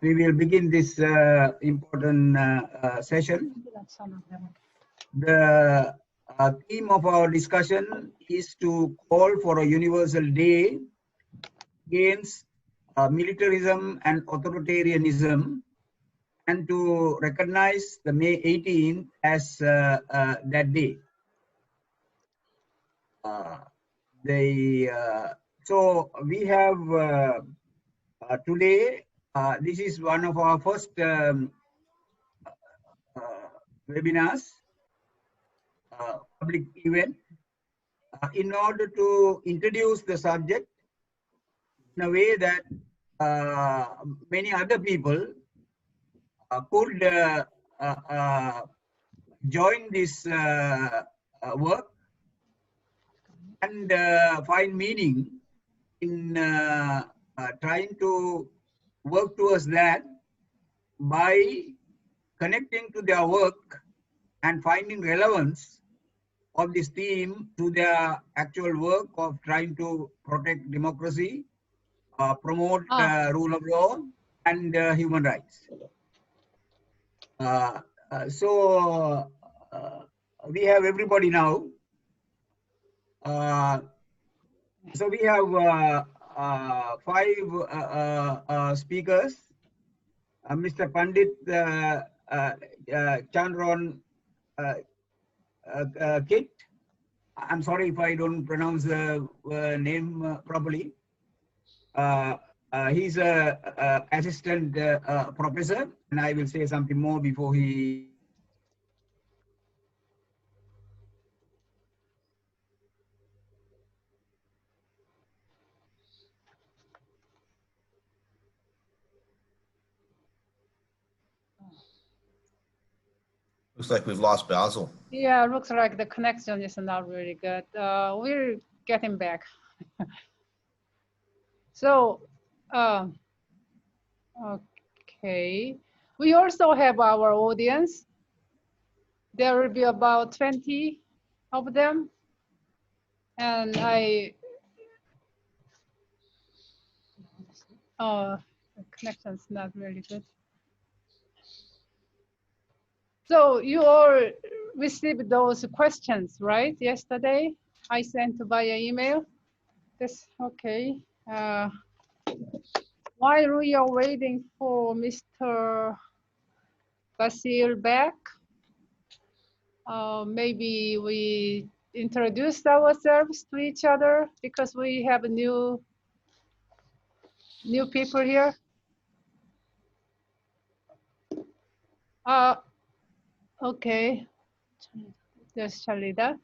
we will begin this important session. The theme of our discussion is to call for a universal day against militarism and authoritarianism, and to recognize the May 18th as that day. So we have today, this is one of our first webinars, public event, in order to introduce the subject in a way that many other people could join this work and find meaning in trying to work towards that by connecting to their work and finding relevance of this theme to their actual work of trying to protect democracy, promote rule of law and human rights. So we have everybody now. So we have 5 speakers. Mr. Pandit Chanrochanakit. I'm sorry if I don't pronounce the name properly. He's a assistant professor, and I will say something more before he. Looks like we've lost Basil. Yeah, looks like the connection is not really good. We'll get him back. So, okay. We also have our audience. There will be about 20 of them. And the connection's not really good. So you all received those questions, right? Yesterday, I sent via email. This, okay. While we are waiting for Mr. Basil back, maybe we introduce ourselves to each other because we have new people here. Okay, there's Charlita.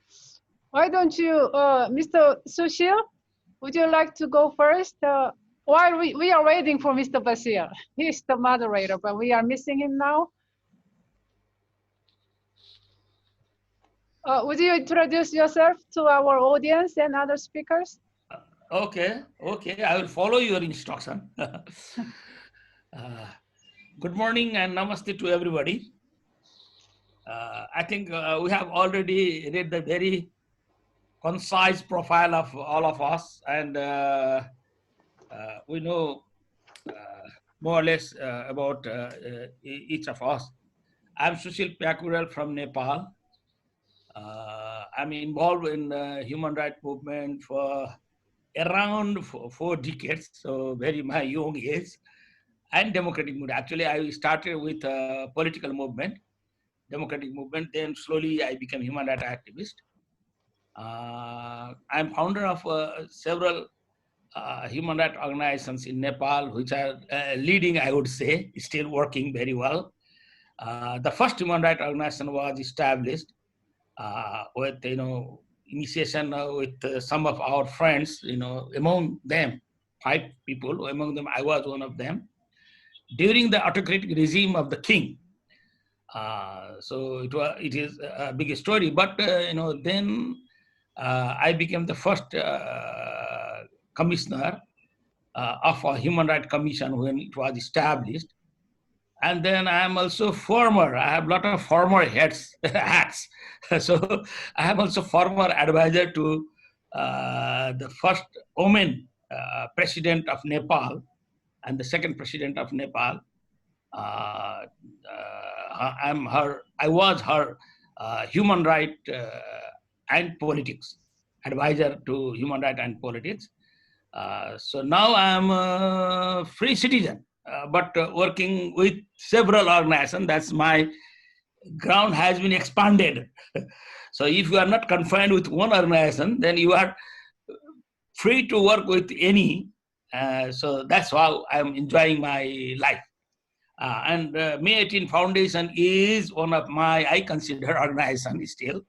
Why don't you, Mr. Sushil, would you like to go first? While we are waiting for Mr. Basil. He's the moderator, but we are missing him now. Would you introduce yourself to our audience and other speakers? Okay, I will follow your instruction. Good morning and namaste to everybody. I think we have already read the very concise profile of all of us, and we know more or less about each of us. I'm Sushil Pyakurel from Nepal. I'm involved in the human rights movement for around 4 decades, so very my young age, and democratic movement. Actually, I started with a political movement, democratic movement, then slowly I became human rights activist. I'm founder of several human rights organizations in Nepal, which are leading, I would say, still working very well. The first human rights organization was established with, initiation with some of our friends, among them, 5 people, among them I was one of them, during the autocratic regime of the king. So it is a big story, but then I became the first commissioner of a human rights commission when it was established. And then I am also former, I have a lot of former hats. So I am also former advisor to the first woman president of Nepal and the second president of Nepal. I was her human right and politics advisor to human right and politics. So now I'm a free citizen, but working with several organizations. That's my ground has been expanded. So if you are not confined with one organization, then you are free to work with any. So that's how I'm enjoying my life. And May 18 Foundation is one of my, I consider, organization still.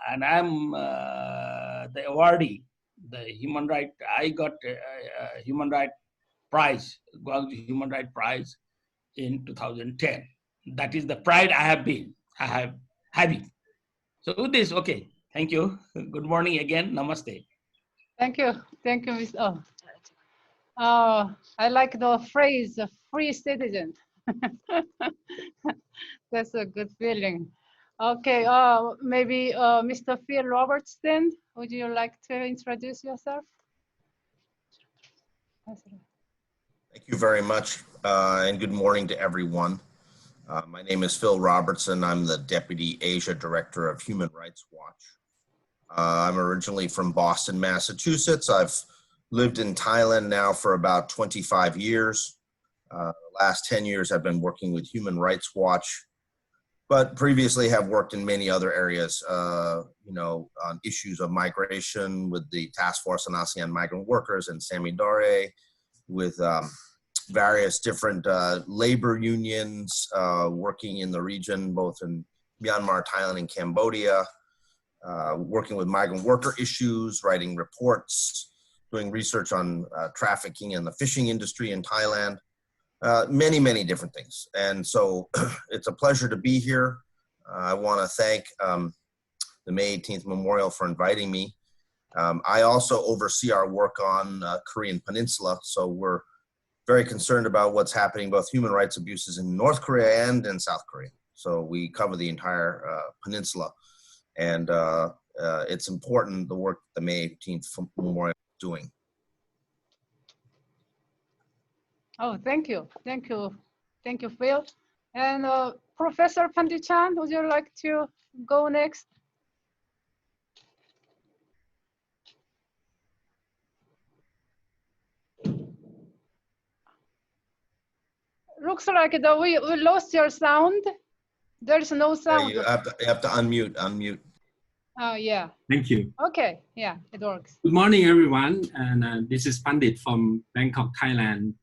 And I'm the awardee, the human right. I got a human right prize, Gwangju Human Right Prize in 2010. That is the pride I have having. So with this, okay, thank you. Good morning again, namaste. Thank you, Ms. I like the phrase "free citizen." That's a good feeling. Okay, maybe Mr. Phil Robertson, would you like to introduce yourself? Thank you very much, and good morning to everyone. My name is Phil Robertson. I'm the Deputy Asia Director of Human Rights Watch. I'm originally from Boston, Massachusetts. I've lived in Thailand now for about 25 years. The last 10 years I've been working with Human Rights Watch, but previously have worked in many other areas, on issues of migration with the Task Force on ASEAN Migrant Workers and Samidore, with various different labor unions working in the region, both in Myanmar, Thailand, and Cambodia, working with migrant worker issues, writing reports, doing research on trafficking in the fishing industry in Thailand, many, many different things. And so it's a pleasure to be here. I want to thank the May 18th Memorial for inviting me. I also oversee our work on Korean Peninsula, so we're very concerned about what's happening, both human rights abuses in North Korea and in South Korea. So we cover the entire peninsula, and it's important, the work the May 18th Memorial is doing. Oh, thank you, Phil. And Professor Pandit Chan, would you like to go next? Looks like we lost your sound. There is no sound. You have to unmute. Oh, yeah. Thank you. Okay, yeah, it works. Good morning, everyone. And this is Pandit from Bangkok, Thailand.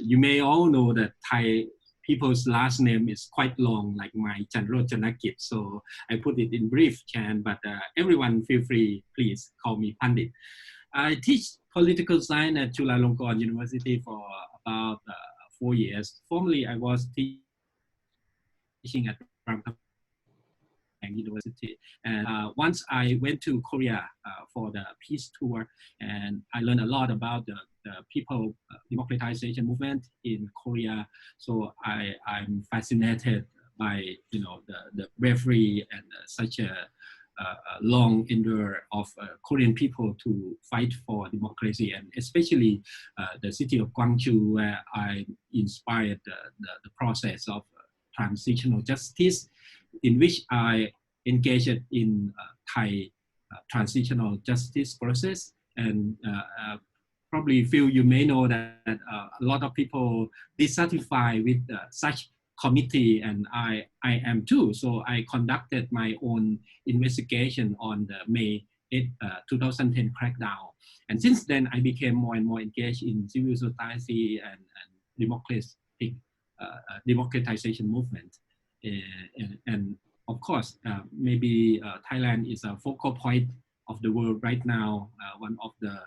You may all know that Thai people's last name is quite long, like my Chanrochanakit. So I put it in brief, Chan, but everyone feel free, please call me Pandit. I teach political science at Chulalongkorn University for about 4 years. Formerly, I was teaching at University. And once I went to Korea for the peace tour, and I learned a lot about the people democratization movement in Korea. So I'm fascinated by the bravery and such a long endure of Korean people to fight for democracy, and especially the city of Gwangju, where I inspired the process of transitional justice, in which I engaged in Thai transitional justice process. And probably Phil, you may know that a lot of people dissatisfied with such committee, and I am too. So I conducted my own investigation on the May 8, 2010 crackdown. And since then, I became more and more engaged in civil society and democratization movement. And of course, maybe Thailand is a focal point of the world right now, one of the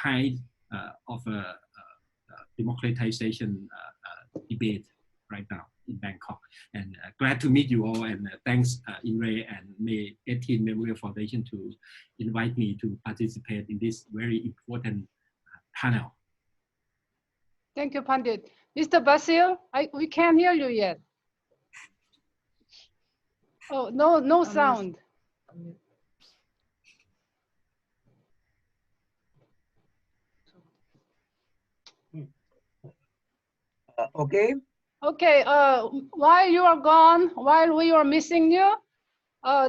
height of democratization debate right now in Bangkok. And glad to meet you all, and thanks Inre and May 18 Memorial Foundation to invite me to participate in this very important panel. Thank you, Pandit. Mr. Basil, we can't hear you yet. Oh, no sound. Okay. Okay, while you are gone, while we are missing you,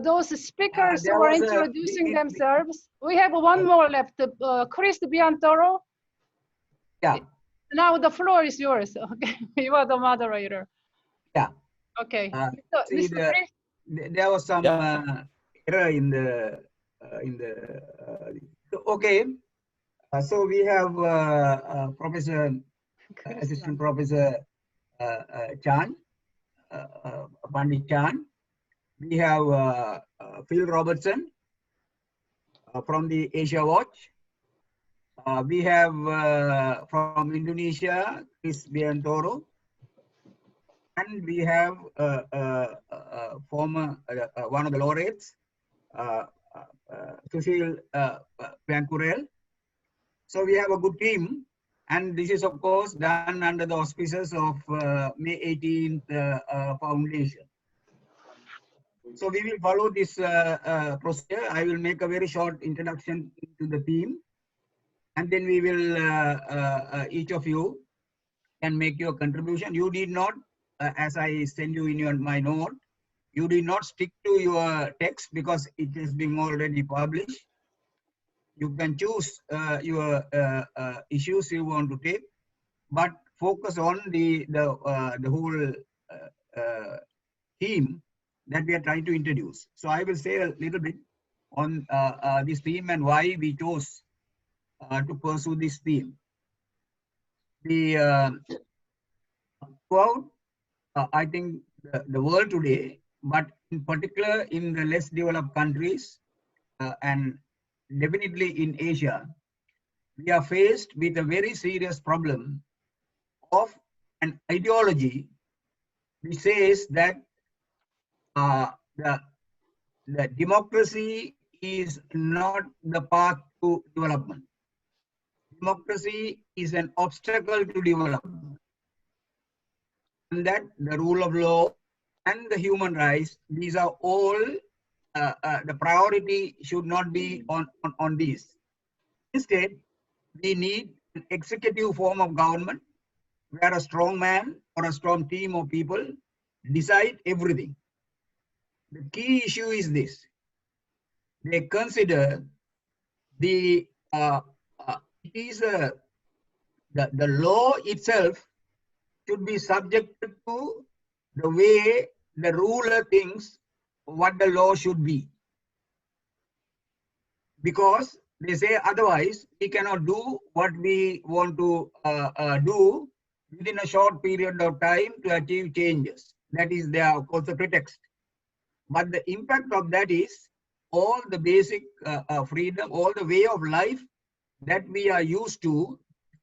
those speakers There who are was introducing themselves, we have one more left, Chrisbiantoro. Yeah. Now the floor is yours. Okay, you are the moderator. Yeah. Okay. See, Mr. Chris? there was some error in the okay. So we have Professor Assistant Professor Chan, Pandit Chan. We have Phil Robertson from the Asia Watch. We have from Indonesia, Chrisbiantoro. And we have former one of the laureates, Sushil Pyakurel. So we have a good team, and this is of course done under the auspices of May 18th Foundation. So we will follow this procedure. I will make a very short introduction to the team, and then we will each of you can make your contribution. You did not, as I send you in my note, you did not stick to your text because it is being already published. You can choose your issues you want to take, but focus on the whole theme that we are trying to introduce. So I will say a little bit on this theme and why we chose to pursue this theme. The throughout, I think the world today, but in particular in the less developed countries and definitely in Asia, we are faced with a very serious problem of an ideology which says that the democracy is not the path to development. Democracy is an obstacle to development. And that the rule of law and the human rights, these are all, the priority should not be on these. Instead, we need an executive form of government where a strong man or a strong team of people decide everything. The key issue is this. They consider the law itself should be subjected to the way the ruler thinks what the law should be. Because they say otherwise we cannot do what we want to do within a short period of time to achieve changes. That is their, of course, the pretext. But the impact of that is all the basic freedom, all the way of life that we are used to,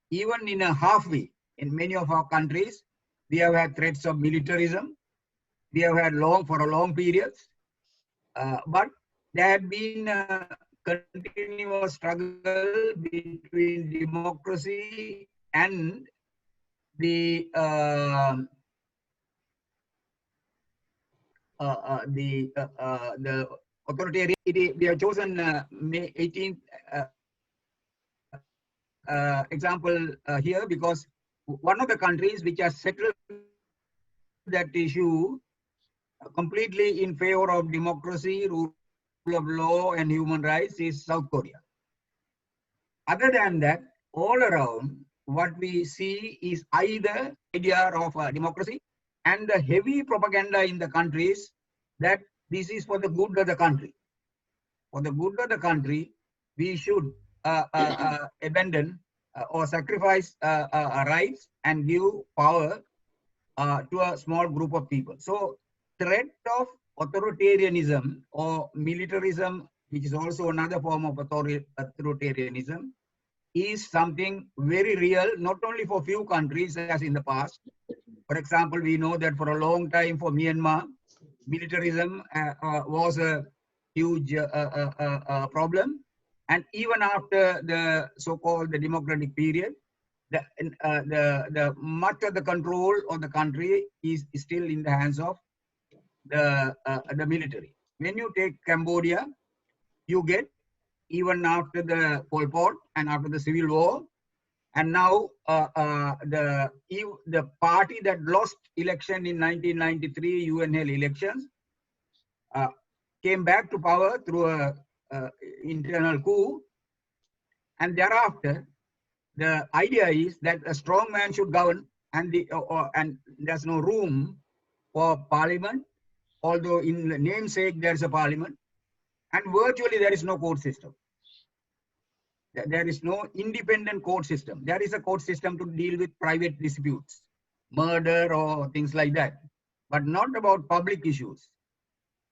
even in a halfway. In many of our countries, we have had threats of militarism. We have had for a long periods. But there had been a continuous struggle between democracy and the authoritarian. We have chosen May 18th example here because one of the countries which has settled that issue completely in favor of democracy, rule of law, and human rights is South Korea. Other than that, all around, what we see is either idea of democracy and the heavy propaganda in the countries that this is for the good of the country. For the good of the country, we should abandon or sacrifice rights and give power to a small group of people. So threat of authoritarianism or militarism, which is also another form of authoritarianism, is something very real, not only for few countries as in the past. For example, we know that for a long time for Myanmar, militarism was a huge problem. And even after the so-called the democratic period, the much of the control of the country is still in the hands of the military. When you take Cambodia, you get, even after the Pol Pot and after the civil war, And now the party that lost election in 1993 UN-held elections came back to power through a internal coup, and thereafter the idea is that a strong man should govern, and there's no room for parliament, although in the namesake there is a parliament, and virtually there is no court system. There is no independent court system. There is a court system to deal with private disputes, murder or things like that, but not about public issues.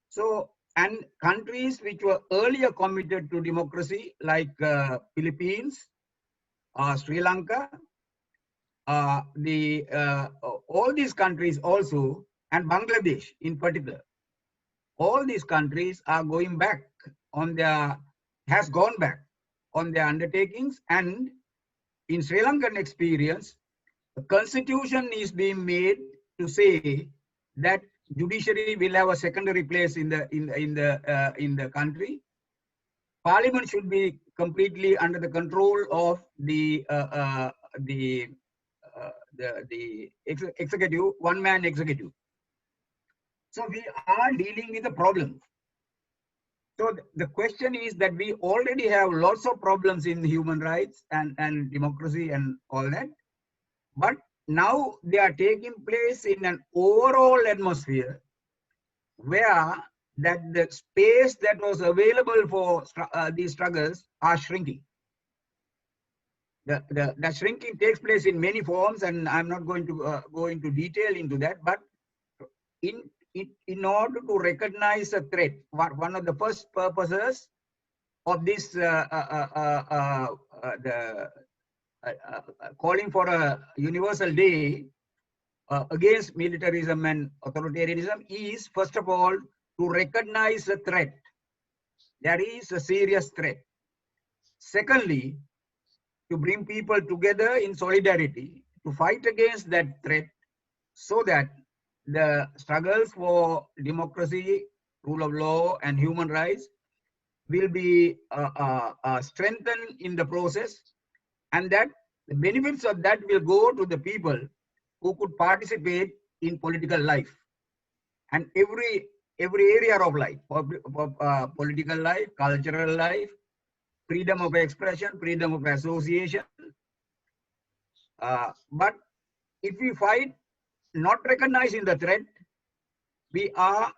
So, and countries which were earlier committed to democracy, like Philippines, Sri Lanka, all these countries also, and Bangladesh in particular, all these countries are going back on their, has gone back on their undertakings. And in Sri Lankan experience, the constitution is being made to say that judiciary will have a secondary place in the country. Parliament should be completely under the control of the executive, one-man executive. So we are dealing with a problem. So the question is that we already have lots of problems in human rights and democracy and all that, but now they are taking place in an overall atmosphere where that the space that was available for these struggles are shrinking. The shrinking takes place in many forms, and I'm not going to go into detail into that, but in order to recognize a threat, one of the first purposes of this calling for a universal day against militarism and authoritarianism is, first of all, to recognize a threat. There is a serious threat. Secondly, to bring people together in solidarity to fight against that threat, so that the struggles for democracy, rule of law, and human rights will be strengthened in the process, and that the benefits of that will go to the people who could participate in political life and every area of life, political life, cultural life, freedom of expression, freedom of association. But if we fight not recognizing the threat, we are,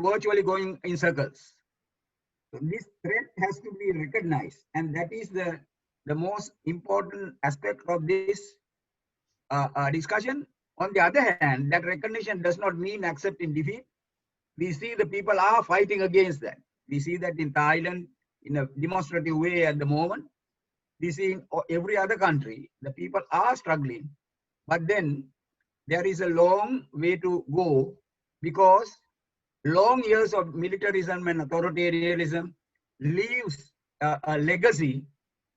virtually going in circles. So this threat has to be recognized, and that is the most important aspect of this discussion. On the other hand, that recognition does not mean accepting defeat. We see the people are fighting against that. We see that in Thailand in a demonstrative way at the moment. We see in every other country, the people are struggling, but then there is a long way to go, because long years of militarism and authoritarianism leaves a legacy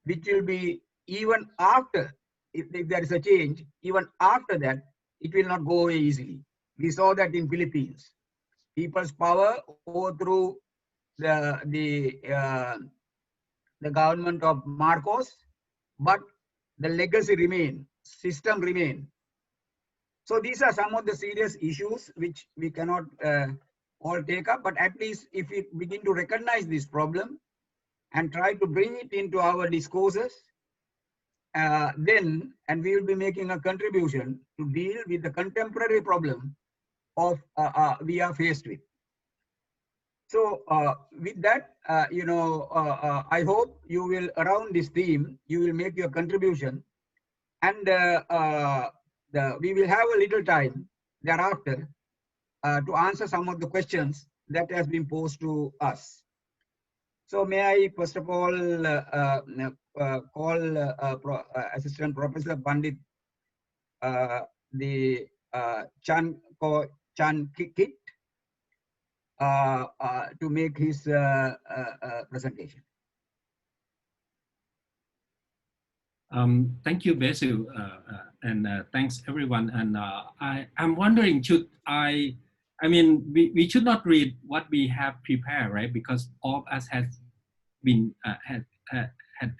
which will be, even after, if there is a change, even after that, it will not go away easily. We saw that in Philippines. People's power overthrew the government of Marcos, but the legacy remained, system remained. So these are some of the serious issues which we cannot all take up, but at least if we begin to recognize this problem and try to bring it into our discourses, then, and we will be making a contribution to deal with the contemporary problem of we are faced with. So with that, I hope you will, around this theme, you will make your contribution, and we will have a little time thereafter to answer some of the questions that has been posed to us. So may I first of all call Assistant Professor Pandit Chanrochanakit to make his presentation. Thank you, Basil, and thanks everyone. And I'm wondering, I mean, we should not read what we have prepared, right? Because all of us has been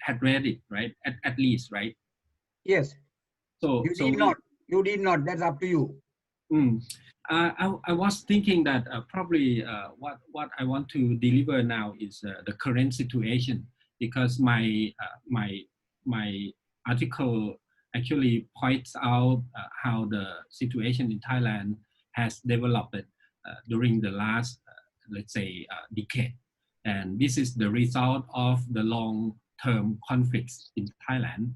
had read it, right? At least, right? Yes. So You did not. You did not. That's up to you. I was thinking that probably what I want to deliver now is the current situation, because my article actually points out how the situation in Thailand has developed during the last, let's say, decade. And this is the result of the long-term conflicts in Thailand.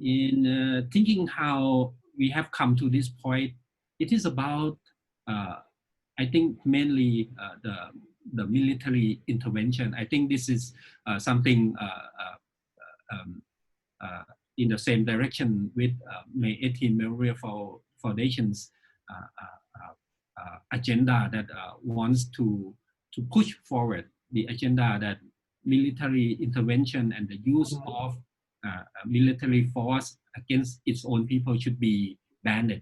In thinking how we have come to this point, it is about, I think, mainly the military intervention. I think this is something in the same direction with May 18 Memorial Foundation's agenda that wants to push forward the agenda that military intervention and the use of military force against its own people should be banned,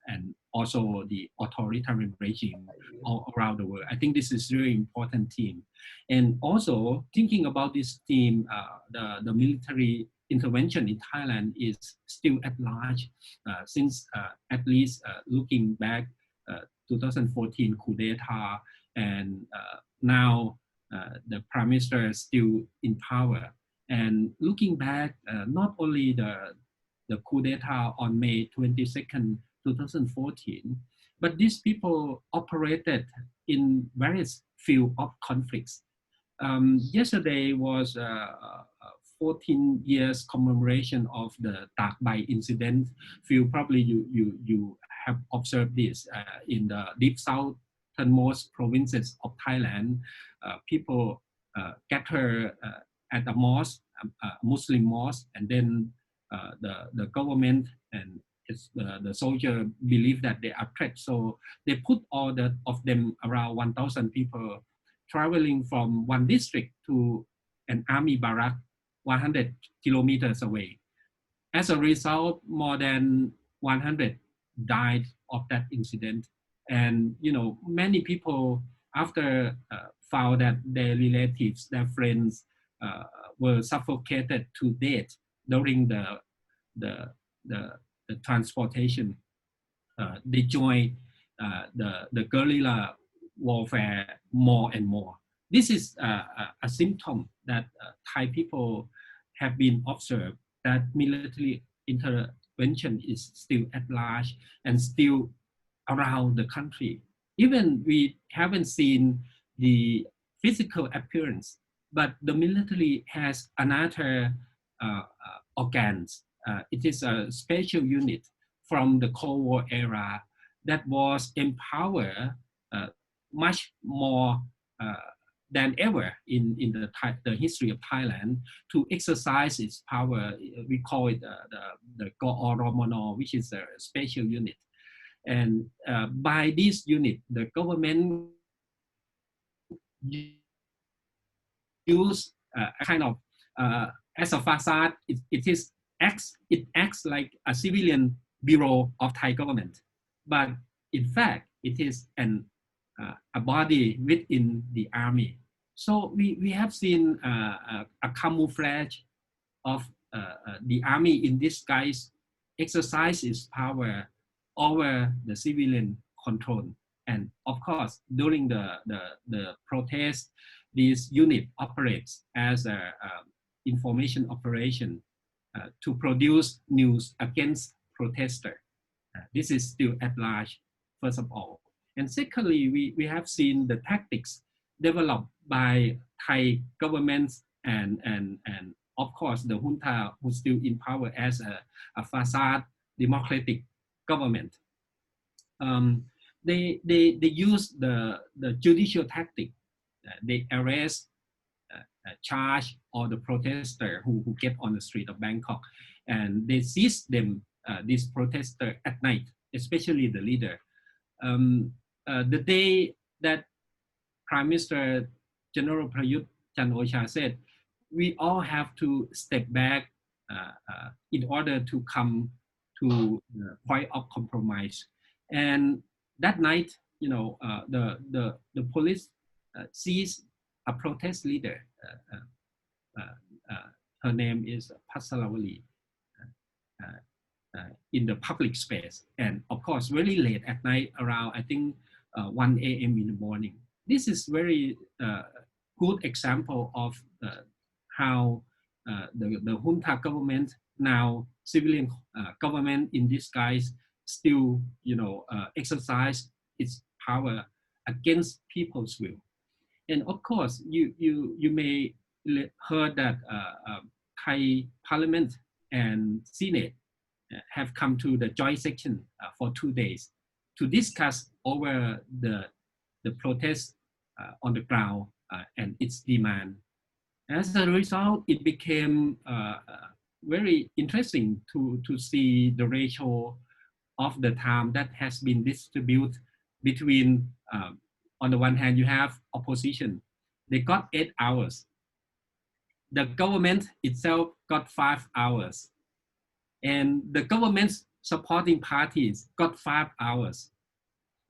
and also the authoritarian regime all around the world. I think this is really important theme. And also thinking about this theme, the military intervention in Thailand is still at large since at least looking back 2014 coup d'etat, and now the prime minister is still in power. And looking back, not only the coup d'etat on May 22nd, 2014, but these people operated in various fields of conflicts. Yesterday was 14 years commemoration of the Tak Bai incident. Probably you have observed this in the deep southernmost provinces of Thailand. People gather at a mosque, Muslim mosque, and then the government and the soldier believe that they are threats. So they put all of them, around 1,000 people, traveling from one district to an army barrack 100 kilometers away. As a result, more than 100 died of that incident. And many people, after found that their relatives, their friends were suffocated to death during the transportation, they joined the guerrilla warfare more and more. This is a symptom that Thai people have been observed, that military intervention is still at large and still around the country. Even we haven't seen the physical appearance, but the military has another organs. It is a special unit from the Cold War era that was empowered much more than ever in the history of Thailand to exercise its power. We call it the Gororomono, which is a special unit. And by this unit, the government use a kind of, as a facade, it acts like a civilian bureau of Thai government. But in fact, it is a body within the army. So we have seen a camouflage of the army in disguise exercise its power over the civilian control. And of course, during the protest, this unit operates as an information operation to produce news against protesters. This is still at large, first of all. And secondly, we have seen the tactics developed by Thai governments and of course the junta, who's still in power as a facade democratic government. They use the judicial tactic. They arrest, charge all the protesters who get on the street of Bangkok, and they seize them, these protesters, at night, especially the leader. The day that Prime Minister General Prayut Chan-o-cha said, we all have to step back in order to come to the point of compromise. And that night, the police seized a protest leader. Her name is Pasalavali. in the public space, and of course very late at night, around I think 1 a.m. in the morning. This is very good example of how the junta government, now civilian government in disguise, still exercise its power against people's will. And of course, you may heard that Thai Parliament and Senate have come to the joint session for 2 days to discuss over the protest on the ground and its demand. As a result, it became very interesting to see the ratio of the time that has been distributed between, on the one hand, you have opposition. They got 8 hours. The government itself got 5 hours. And the government's supporting parties got 5 hours.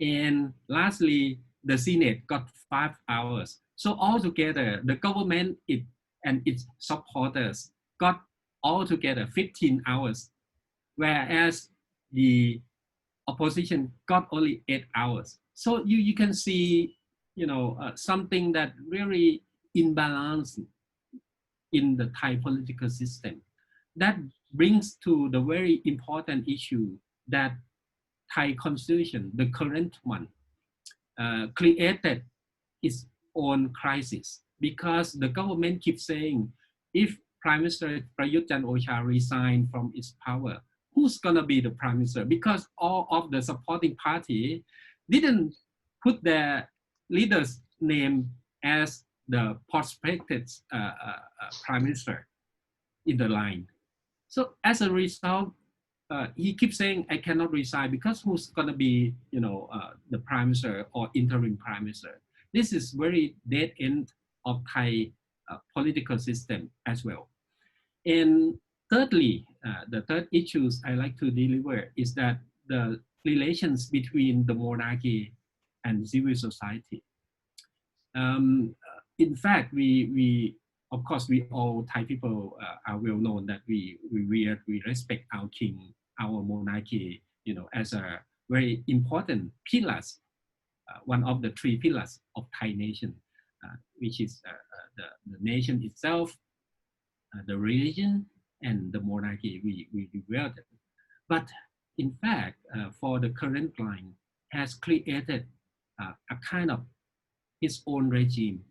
And lastly, the Senate got 5 hours. So altogether, the government and its supporters got altogether 15 hours, whereas the opposition got only 8 hours. So you can see, something that really imbalanced in the Thai political system. That brings to the very important issue that Thai constitution, the current one, created its own crisis, because the government keeps saying, if Prime Minister Prayut Chan-o-cha resigned from its power, who's gonna be the Prime Minister? Because all of the supporting party didn't put their leader's name as the prospective Prime Minister in the line. So as a result, he keeps saying, I cannot resign, because who's gonna be, the Prime Minister or interim Prime Minister? This is very dead end of Thai political system as well. And thirdly, the third issues I like to deliver is that the relations between the monarchy and civil society. In fact, of course, we all Thai people are well known that we respect our king, our monarchy, as a very important pillars, one of the 3 pillars of Thai nation, which is the nation itself, the religion, and the monarchy. We revere them. But in fact, for the current line, has created a kind of its own regime.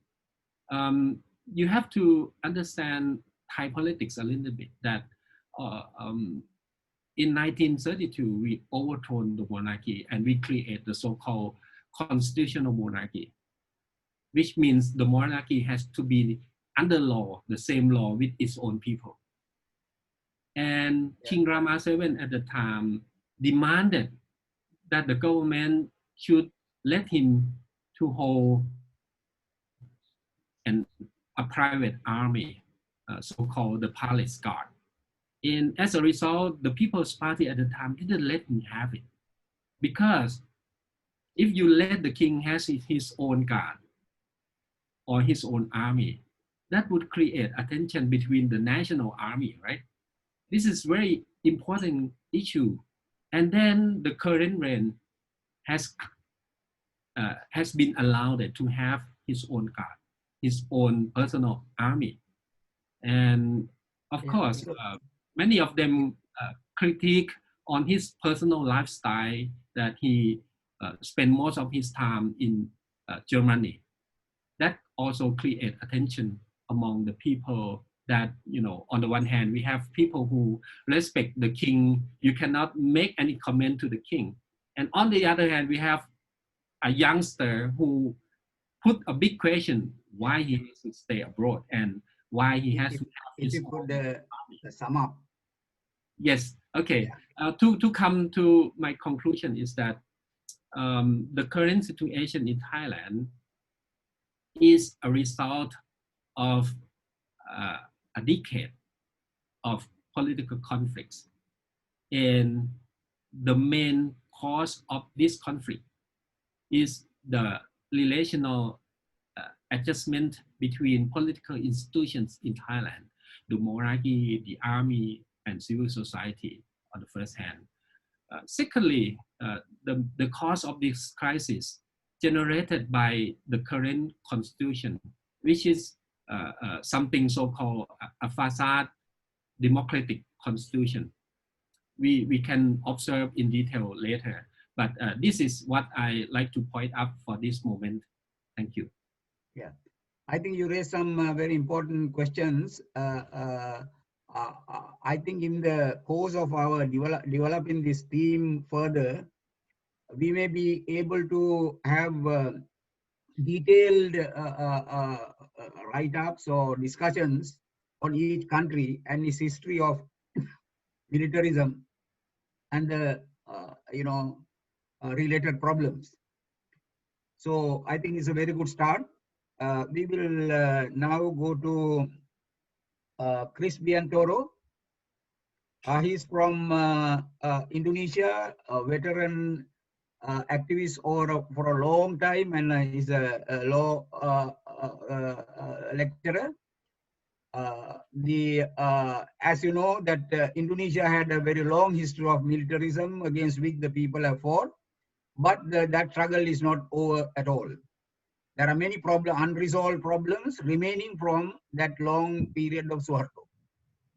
You have to understand Thai politics a little bit, that in 1932, we overthrown the monarchy and we create the so-called constitutional monarchy, which means the monarchy has to be under law, the same law with its own people. And King Rama VII at the time demanded that the government should let him to hold a private army, so-called the palace guard. And as a result, the People's Party at the time didn't let him have it. Because if you let the king have his own guard or his own army, that would create a tension between the national army, right? This is very important issue. And then the current reign has been allowed to have his own guard, his own personal army. And of course, many of them critique on his personal lifestyle, that he spent most of his time in Germany. That also create attention among the people that, on the one hand, we have people who respect the king. You cannot make any comment to the king. And on the other hand, we have a youngster who put a big question why he has to stay abroad and why he has to have his you put the sum up. Yes, okay. To come to my conclusion is that the current situation in Thailand is a result of a decade of political conflicts. And the main cause of this conflict is the relational adjustment between political institutions in Thailand, the monarchy, the army, and civil society. on the first hand. Secondly, the cause of this crisis generated by the current constitution, which is something so-called a facade democratic constitution. We can observe in detail later, but this is what I like to point out for this moment. Thank you. Yeah, I think you raised some very important questions. I think in the course of our developing this theme further, we may be able to have detailed write-ups or discussions on each country and its history of militarism and the related problems. So I think it's a very good start. We will now go to Chrisbiantoro. He's from Indonesia, a veteran activist for a long time, and he's a law lecturer. As you know, that Indonesia had a very long history of militarism against which the people have fought, but that struggle is not over at all. There are many unresolved problems remaining from that long period of Suharto.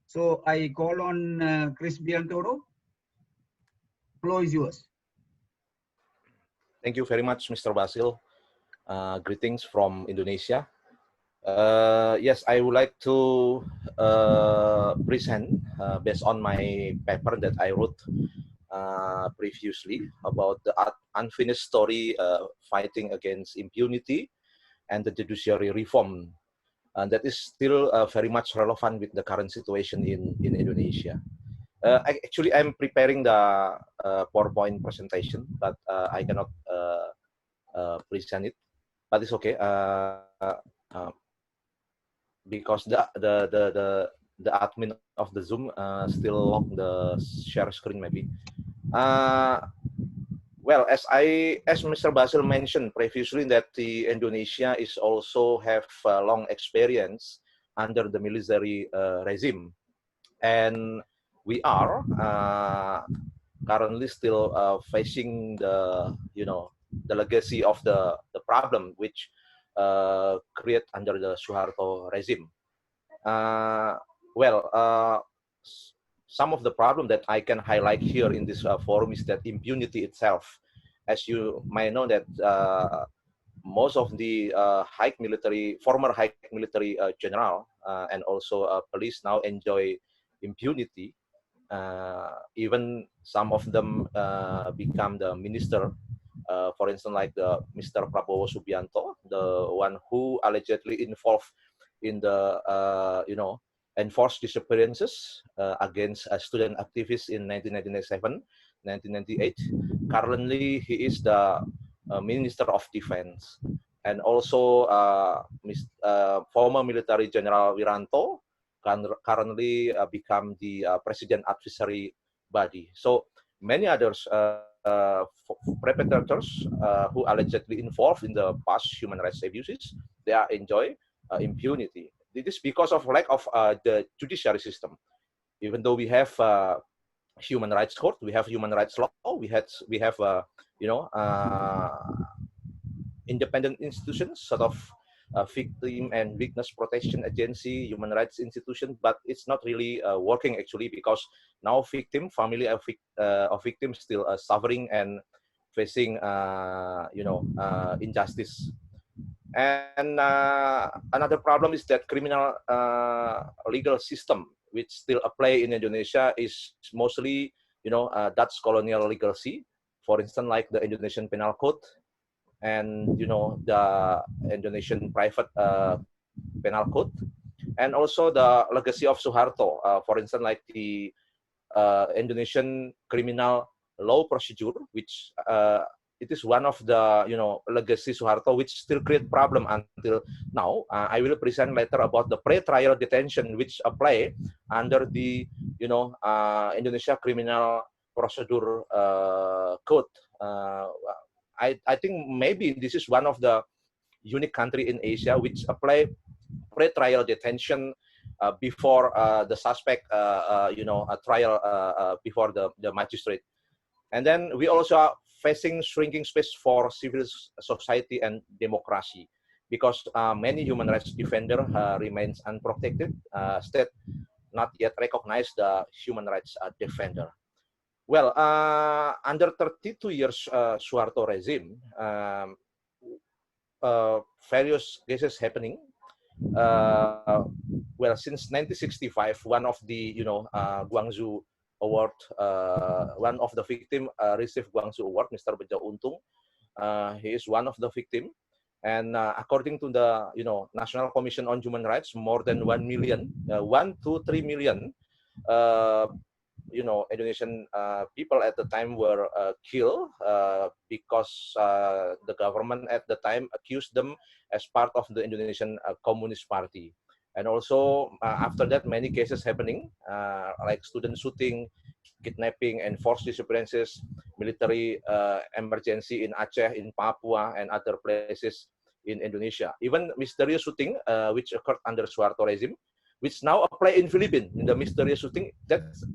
So I call on Chrisbiantoro. Floor is yours. Thank you very much, Mr. Basil. Greetings from Indonesia. Yes, I would like to present based on my paper that I wrote previously about the unfinished story fighting against impunity and the judiciary reform. And that is still very much relevant with the current situation in Indonesia. Actually, I'm preparing the PowerPoint presentation, but I cannot present it. But it's okay because the admin of the Zoom still locked the share screen maybe. Well, as Mr. Basil mentioned previously, that the Indonesia is also have long experience under the military regime, and we are currently still facing the the legacy of the problem which create under the Suharto regime. Some of the problem that I can highlight here in this forum is that impunity itself. As you might know that most of the former high military general and also police now enjoy impunity. Even some of them become the minister. For instance, like Mr. Prabowo Subianto, the one who allegedly involved in the enforced disappearances against student activists in 1997, 1998. Currently, he is the Minister of Defense, and also former military General Wiranto currently become the President Advisory Body. So many others perpetrators who allegedly involved in the past human rights abuses, they are enjoy impunity. This is because of lack of the judiciary system. Even though we have human rights court, we have human rights law, we have independent institutions, sort of victim and witness protection agency, human rights institution, but it's not really working actually, because now family of victims still suffering and facing injustice. And another problem is that criminal legal system which still apply in Indonesia is mostly Dutch colonial legacy. For instance, like the Indonesian Penal Code and the Indonesian Private Penal Code, and also the legacy of Suharto. For instance, like the Indonesian Criminal Law Procedure, which it is one of the legacy Suharto which still create problem until now. I will present later about the pre-trial detention which apply under the Indonesia Criminal Procedure Code. I think maybe this is one of the unique country in Asia which apply pre-trial detention before the suspect, a trial before the magistrate. And then we also are facing shrinking space for civil society and democracy, because many human rights defender remains unprotected. State not yet recognize the human rights defender. Well, under 32 years Suharto regime, various cases happening. Well, since 1965, one of the Gwangju Award, one of the victim received Gwangju Award, Mr. Bejo Untung. He is one of the victim, and according to the National Commission on Human Rights, more than 1 to 3 million Indonesian people at the time were killed because the government at the time accused them as part of the Indonesian Communist Party. And also after that, many cases happening like student shooting, kidnapping, and forced disappearances, military emergency in Aceh, in Papua, and other places in Indonesia. Even mysterious shooting, which occurred under Suharto regime, which now apply in Philippines. In the mysterious shooting that's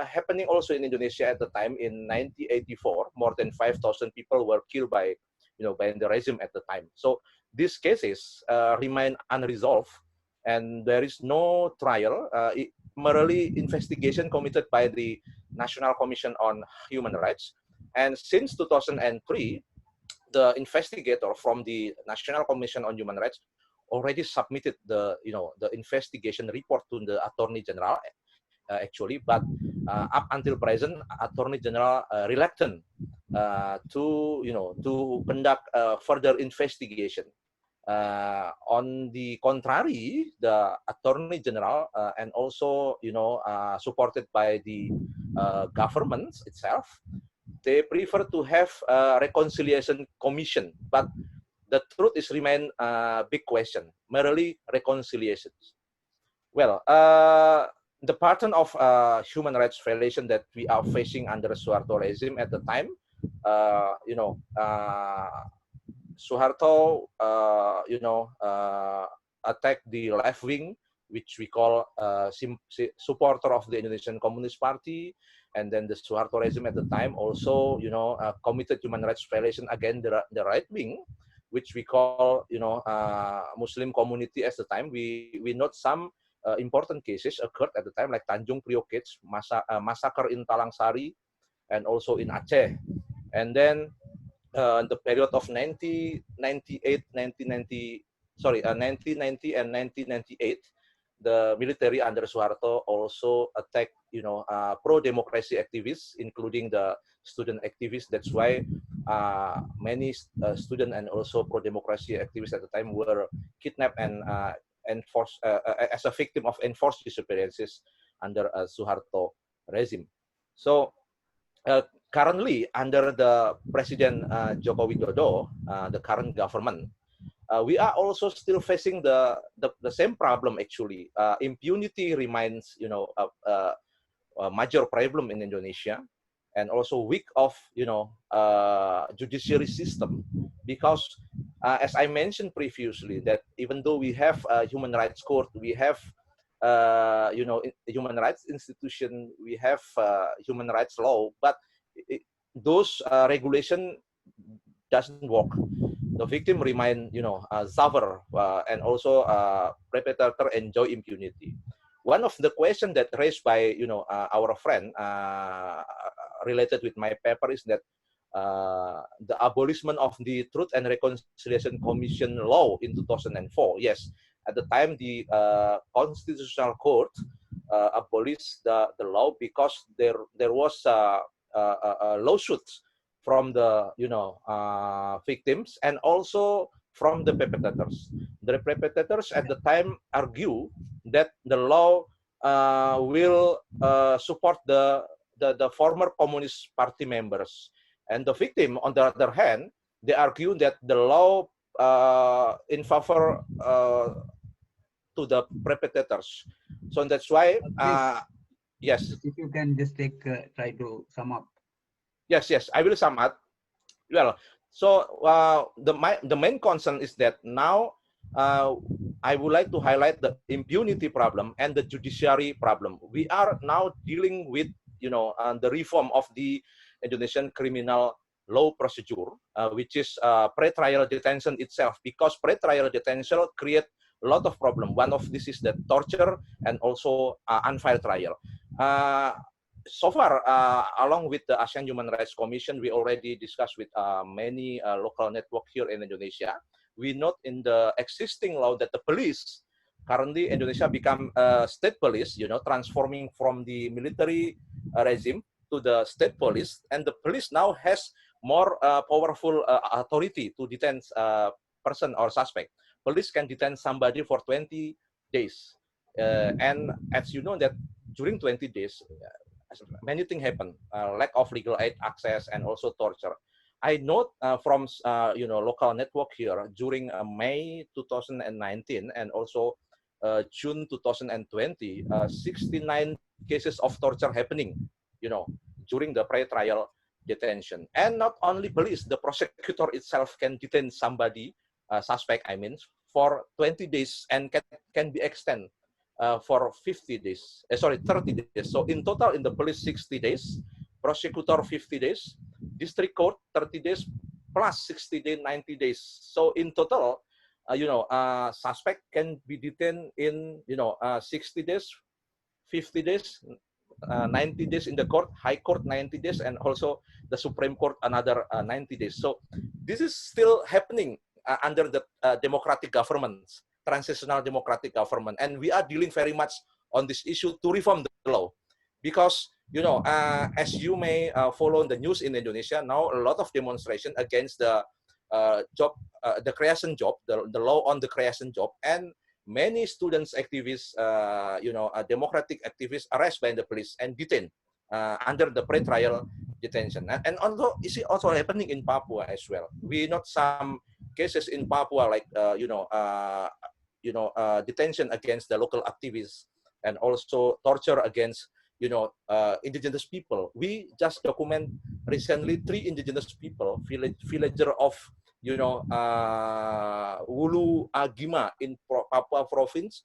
happening also in Indonesia at the time in 1984. More than 5,000 people were killed by the regime at the time. So these cases remain unresolved, and there is no trial. Merely investigation committed by the National Commission on Human Rights. And since 2003, the investigator from the National Commission on Human Rights already submitted the investigation report to the Attorney General actually, but up until present, Attorney General reluctant to conduct further investigation. On the contrary, the Attorney General and also supported by the government itself, they prefer to have a reconciliation commission, but the truth is remain a big question, merely reconciliations. Well, the pattern of human rights violation that we are facing under Suharto regime at the time, Suharto, attacked the left wing, which we call supporter of the Indonesian Communist Party, and then the Suharto regime at the time also, committed human rights violation against the right wing, which we call, Muslim community at the time. We note some important cases occurred at the time, like Tanjung Priok case, massacre in Talangsari, and also in Aceh. And then the period of 1990 and 1998, the military under Suharto also attacked, pro-democracy activists, including the student activists. That's why many student and also pro-democracy activists at the time were kidnapped and enforced as a victim of enforced disappearances under Suharto regime. So currently, under the President Joko Widodo, the current government, we are also still facing the same problem. Actually, impunity remains, a major problem in Indonesia, and also weak of judiciary system, because as I mentioned previously, that even though we have a human rights court, we have human rights institution, we have human rights law, but those regulation doesn't work. The victim remain, suffer, and also perpetrator enjoy impunity. One of the questions that raised by our friend related with my paper is that the abolishment of the Truth and Reconciliation Commission law in 2004. Yes, at the time the Constitutional Court abolished the law because there was a lawsuit from the victims and also from the perpetrators. The perpetrators at the time argue that the law will support the former Communist Party members, and the victim, on the other hand, they argue that the law in favor to the perpetrators. So that's why, yes. If you can just try to sum up. Yes, I will sum up. Well, so the main concern is that now I would like to highlight the impunity problem and the judiciary problem. We are now dealing with, the reform of the Indonesian criminal law procedure, which is pre-trial detention itself, because pre-trial detention create a lot of problem. One of this is the torture and also unfair trial. So far, along with the ASEAN Human Rights Commission, we already discussed with many local network here in Indonesia. We note in the existing law that the police, currently Indonesia become state police, transforming from the military regime to the state police, and the police now has more powerful authority to detain person or suspect. Police can detain somebody for 20 days. And as you know that during 20 days, many things happen, lack of legal aid access and also torture. I note from local network here during May 2019 and also June 2020, 69 cases of torture happening, during the pre-trial detention. And not only police, the prosecutor itself can detain somebody, suspect, for 20 days and can be extended for 30 days. So in total, in the police 60 days, prosecutor 50 days, district court 30 days, plus 60 days, 90 days. So in total, suspect can be detained in 60 days, 50 days, 90 days in the court, high court 90 days, and also the Supreme Court another 90 days. So this is still happening under the democratic governments, transitional democratic government, and we are dealing very much on this issue to reform the law, because as you may follow the news in Indonesia now, a lot of demonstration against the the creation job, the law on the creation job, and many students, activists, democratic activists arrested by the police and detained under the pre-trial detention. And although it's also happening in Papua as well. We note some cases in Papua like detention against the local activists and also torture against indigenous people. We just document recently 3 indigenous people, villager of Wulu Agima in Papua province,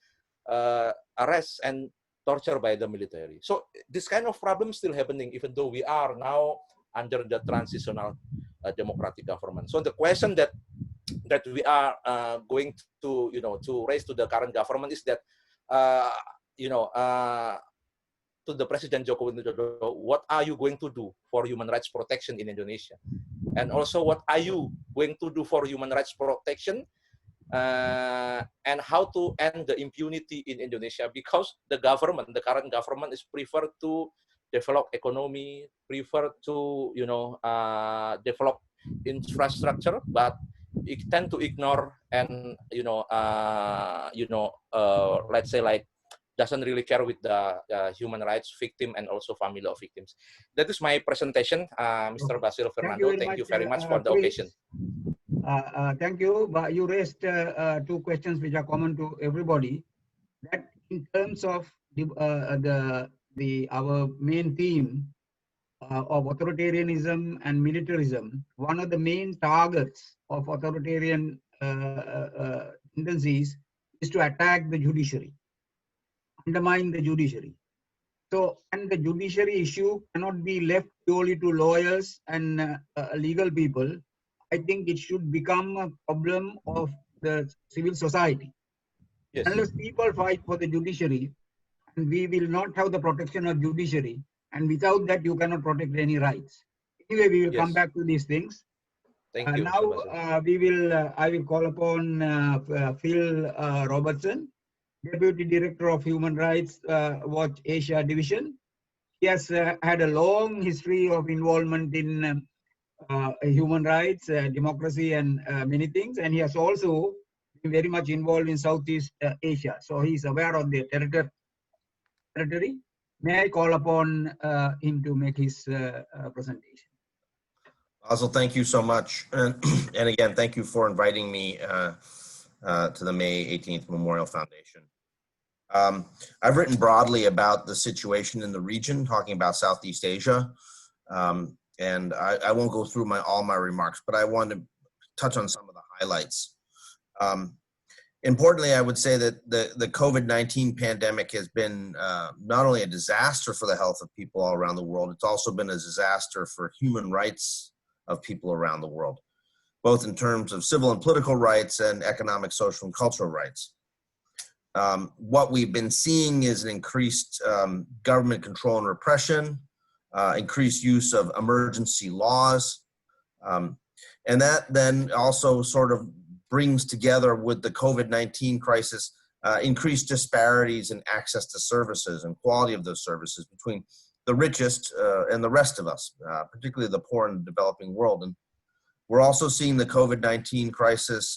arrest and torture by the military. So this kind of problem still happening, even though we are now under the transitional democratic government. So the question that we are going to to raise to the current government is that to the President Joko Widodo, what are you going to do for human rights protection in Indonesia? And also, what are you going to do for human rights protection and how to end the impunity in Indonesia? Because the current government is prefer to develop economy, prefer to develop infrastructure, but it tend to ignore and let's say like doesn't really care with the human rights victim and also family of victims. That is my presentation, Mr. Basil Fernando. Thank you very much for the occasion. Thank you. But you raised 2 questions which are common to everybody. That in terms of our main theme of authoritarianism and militarism, one of the main targets of authoritarian tendencies is to attack the judiciary, undermine the judiciary. So, and the judiciary issue cannot be left purely to lawyers and legal people. I think it should become a problem of the civil society. Yes. Unless people fight for the judiciary, and we will not have the protection of judiciary, and without that you cannot protect any rights. Anyway, we will come back to these things. Thank you. Now I will call upon Phil Robertson, Deputy Director of Human Rights Watch Asia Division. He has had a long history of involvement in human rights, democracy, and many things. And he has also been very much involved in Southeast Asia. So he is aware of the territory. May I call upon him to make his presentation? Basil, thank you so much. And again, thank you for inviting me to the May 18th Memorial Foundation. I've written broadly about the situation in the region, talking about Southeast Asia. And I won't go through all my remarks, but I want to touch on some of the highlights. Importantly, I would say that the COVID-19 pandemic has been not only a disaster for the health of people all around the world, it's also been a disaster for human rights of people around the world, both in terms of civil and political rights and economic, social, and cultural rights. What we've been seeing is an increased government control and repression, increased use of emergency laws, and that then also sort of brings together with the COVID-19 crisis increased disparities in access to services and quality of those services between the richest and the rest of us, particularly the poor and developing world. And we're also seeing the COVID-19 crisis,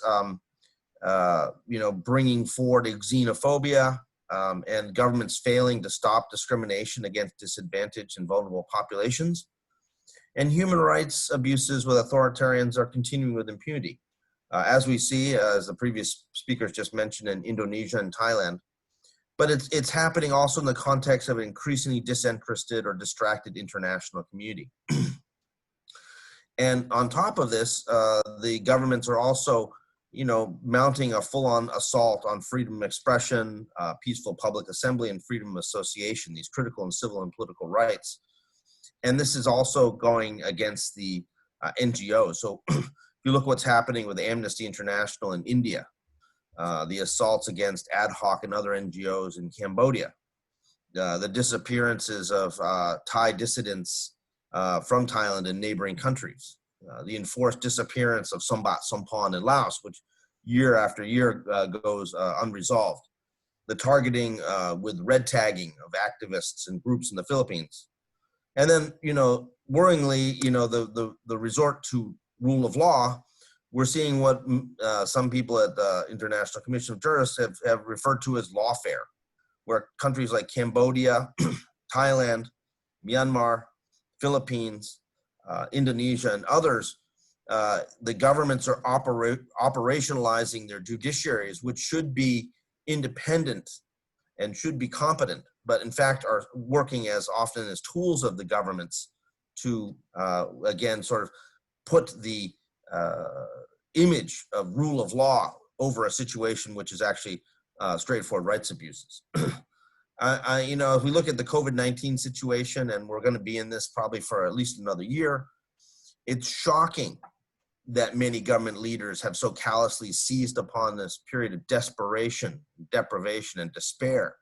bringing forward xenophobia and governments failing to stop discrimination against disadvantaged and vulnerable populations. And human rights abuses with authoritarians are continuing with impunity. As we see, as the previous speakers just mentioned, in Indonesia and Thailand. But it's happening also in the context of an increasingly disinterested or distracted international community. And on top of this, the governments are also, mounting a full-on assault on freedom of expression, peaceful public assembly, and freedom of association, these critical and civil and political rights. And this is also going against the NGOs. So if you look what's happening with Amnesty International in India, the assaults against ad hoc and other NGOs in Cambodia, the disappearances of Thai dissidents from Thailand and neighboring countries, the enforced disappearance of Sombat Somphon in Laos, which year after year goes unresolved, the targeting with red tagging of activists and groups in the Philippines. And then, worryingly, the resort to rule of law, we're seeing what some people at the International Commission of Jurists have referred to as lawfare, where countries like Cambodia, Thailand, Myanmar, Philippines, Indonesia, and others, the governments are operationalizing their judiciaries, which should be independent and should be competent, but in fact are working as often as tools of the governments to, again, sort of put the image of rule of law over a situation which is actually straightforward rights abuses. If we look at the COVID-19 situation, and we're going to be in this probably for at least another year, it's shocking that many government leaders have so callously seized upon this period of desperation, deprivation, and despair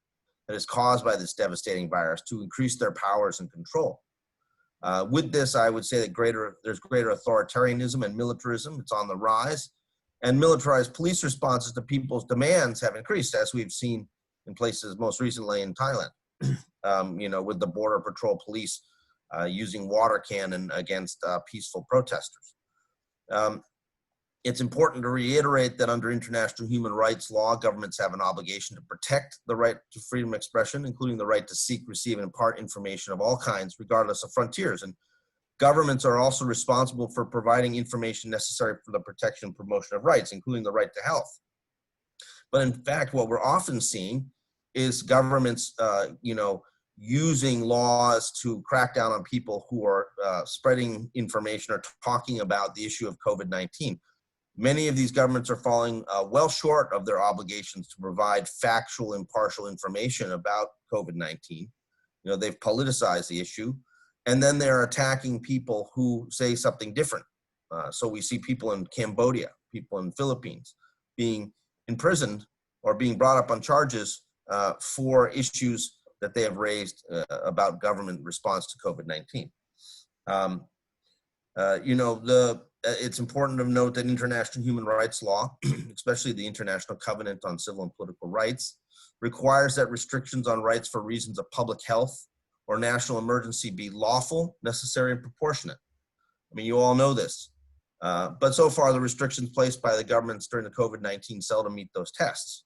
that is caused by this devastating virus to increase their powers and control. With this, I would say that there's greater authoritarianism and militarism. It's on the rise. And militarized police responses to people's demands have increased, as we've seen in places most recently in Thailand, with the Border Patrol police using water cannon against peaceful protesters. It's important to reiterate that under international human rights law, governments have an obligation to protect the right to freedom of expression, including the right to seek, receive, and impart information of all kinds, regardless of frontiers. And governments are also responsible for providing information necessary for the protection and promotion of rights, including the right to health. But in fact, what we're often seeing is governments, using laws to crack down on people who are spreading information or talking about the issue of COVID-19. Many of these governments are falling well short of their obligations to provide factual, impartial information about COVID-19. They've politicized the issue, and then they're attacking people who say something different. So we see people in Cambodia, people in Philippines being imprisoned or being brought up on charges for issues that they have raised about government response to COVID-19. It's important to note that international human rights law, especially the International Covenant on Civil and Political Rights, requires that restrictions on rights for reasons of public health or national emergency be lawful, necessary, and proportionate. I mean, you all know this. But so far, the restrictions placed by the governments during the COVID-19 seldom meet those tests.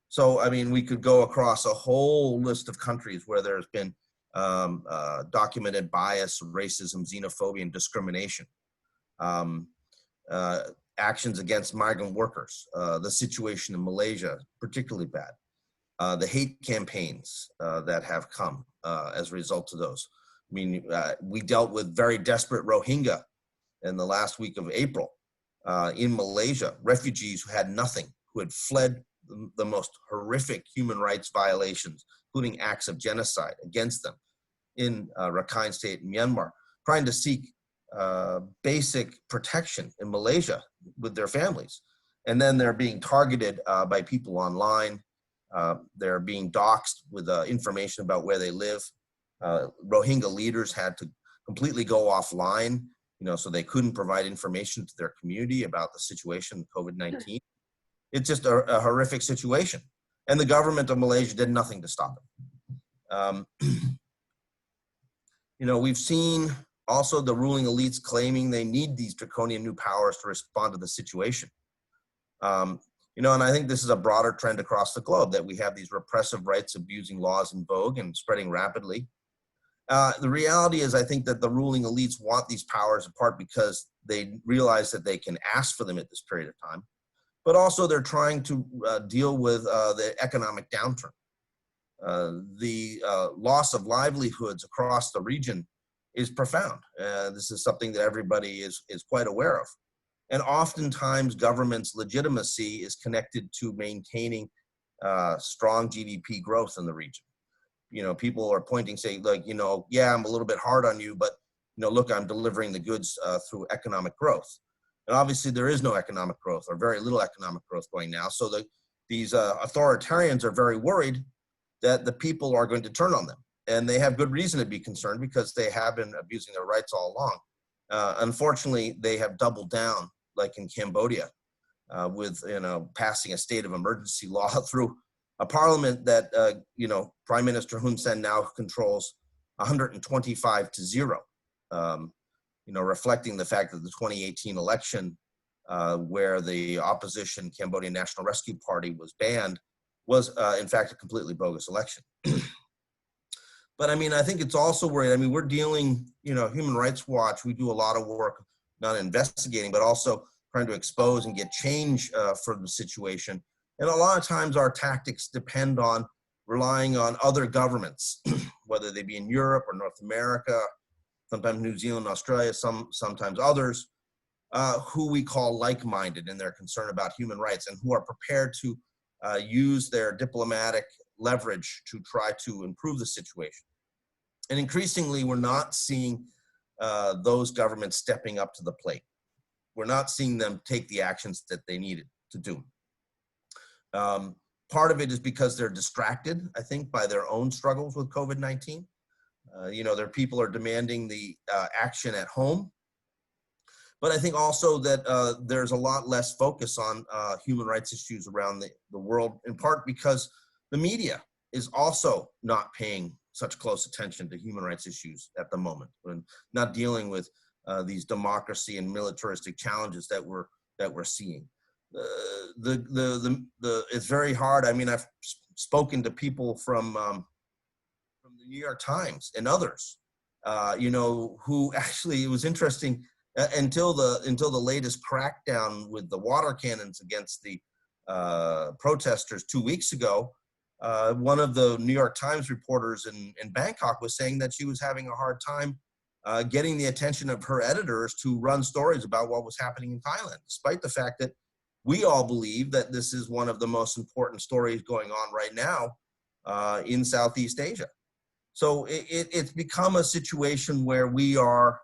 So, I mean, we could go across a whole list of countries where there's been documented bias, racism, xenophobia, and discrimination. Actions against migrant workers, the situation in Malaysia, particularly bad. The hate campaigns that have come as a result of those. I mean, we dealt with very desperate Rohingya in the last week of April in Malaysia, refugees who had nothing who had fled the most horrific human rights violations, including acts of genocide against them in Rakhine State in Myanmar, trying to seek basic protection in Malaysia with their families. And then they're being targeted by people online. They're being doxxed with information about where they live. Rohingya leaders had to completely go offline, so they couldn't provide information to their community about the situation with COVID-19. It's just a horrific situation. And the government of Malaysia did nothing to stop it. We've seen also the ruling elites claiming they need these draconian new powers to respond to the situation. And I think this is a broader trend across the globe, that we have these repressive rights abusing laws in vogue and spreading rapidly. The reality is, I think that the ruling elites want these powers in part because they realize that they can ask for them at this period of time, but also they're trying to deal with the economic downturn. The loss of livelihoods across the region is profound. This is something that everybody is quite aware of. And oftentimes government's legitimacy is connected to maintaining strong GDP growth in the region. People are pointing, saying, like, yeah, I'm a little bit hard on you, but, look, I'm delivering the goods through economic growth. And obviously there is no economic growth, or very little economic growth going now. So these authoritarians are very worried that the people are going to turn on them. And they have good reason to be concerned, because they have been abusing their rights all along. Unfortunately, they have doubled down, like in Cambodia, with passing a state of emergency law through a parliament that Prime Minister Hun Sen now controls 125-0. Reflecting the fact that the 2018 election, where the opposition Cambodian National Rescue Party was banned, was in fact a completely bogus election. But I think it's also worried. We're dealing, Human Rights Watch, we do a lot of work, not investigating, but also trying to expose and get change for the situation. And a lot of times our tactics depend on relying on other governments, whether they be in Europe or North America, sometimes New Zealand, Australia, sometimes others, who we call like-minded in their concern about human rights, and who are prepared to use their diplomatic leverage to try to improve the situation. And increasingly, we're not seeing those governments stepping up to the plate. We're not seeing them take the actions that they needed to do. Part of it is because they're distracted, I think, by their own struggles with COVID-19. Their people are demanding the action at home. But I think also that there's a lot less focus on human rights issues around the world, in part because the media is also not paying such close attention to human rights issues at the moment, and not dealing with these democracy and militaristic challenges that we're seeing. It's very hard. I've spoken to people from the New York Times and others, who actually, it was interesting, until the latest crackdown with the water cannons against the protesters 2 weeks ago, one of the New York Times reporters in Bangkok was saying that she was having a hard time getting the attention of her editors to run stories about what was happening in Thailand, despite the fact that we all believe that this is one of the most important stories going on right now in Southeast Asia. So it's become a situation where we are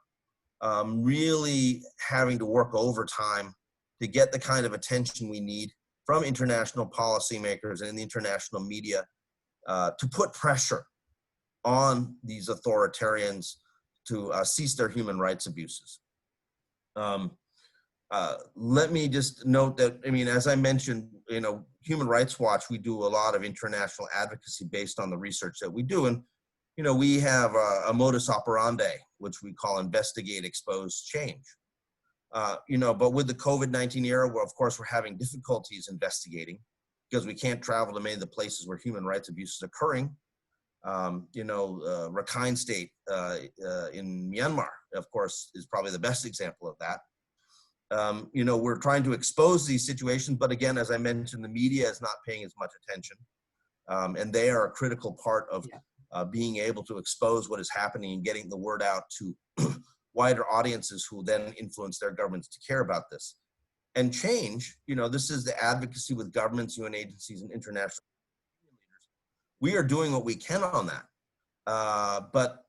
really having to work overtime to get the kind of attention we need from international policymakers and the international media to put pressure on these authoritarians to cease their human rights abuses. Let me just note that, as I mentioned, Human Rights Watch, we do a lot of international advocacy based on the research that we do. And, we have a modus operandi, which we call investigate, expose, change. But with the COVID-19 era, where of course we're having difficulties investigating because we can't travel to many of the places where human rights abuse is occurring. Rakhine State in Myanmar, of course, is probably the best example of that. We're trying to expose these situations, but again, as I mentioned, the media is not paying as much attention. And they are a critical part of being able to expose what is happening and getting the word out to wider audiences who then influence their governments to care about this. and change, this is the advocacy with governments, UN agencies, and international leaders. We are doing what we can on that. But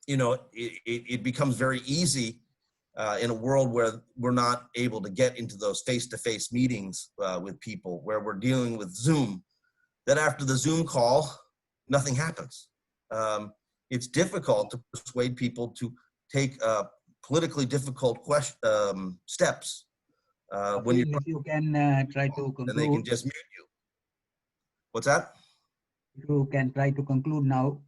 it becomes very easy in a world where we're not able to get into those face-to-face meetings with people, where we're dealing with Zoom, that after the Zoom call, nothing happens. It's difficult to persuade people to take politically difficult steps when if you can try to conclude. And they can just mute you. What's that? You can try to conclude now.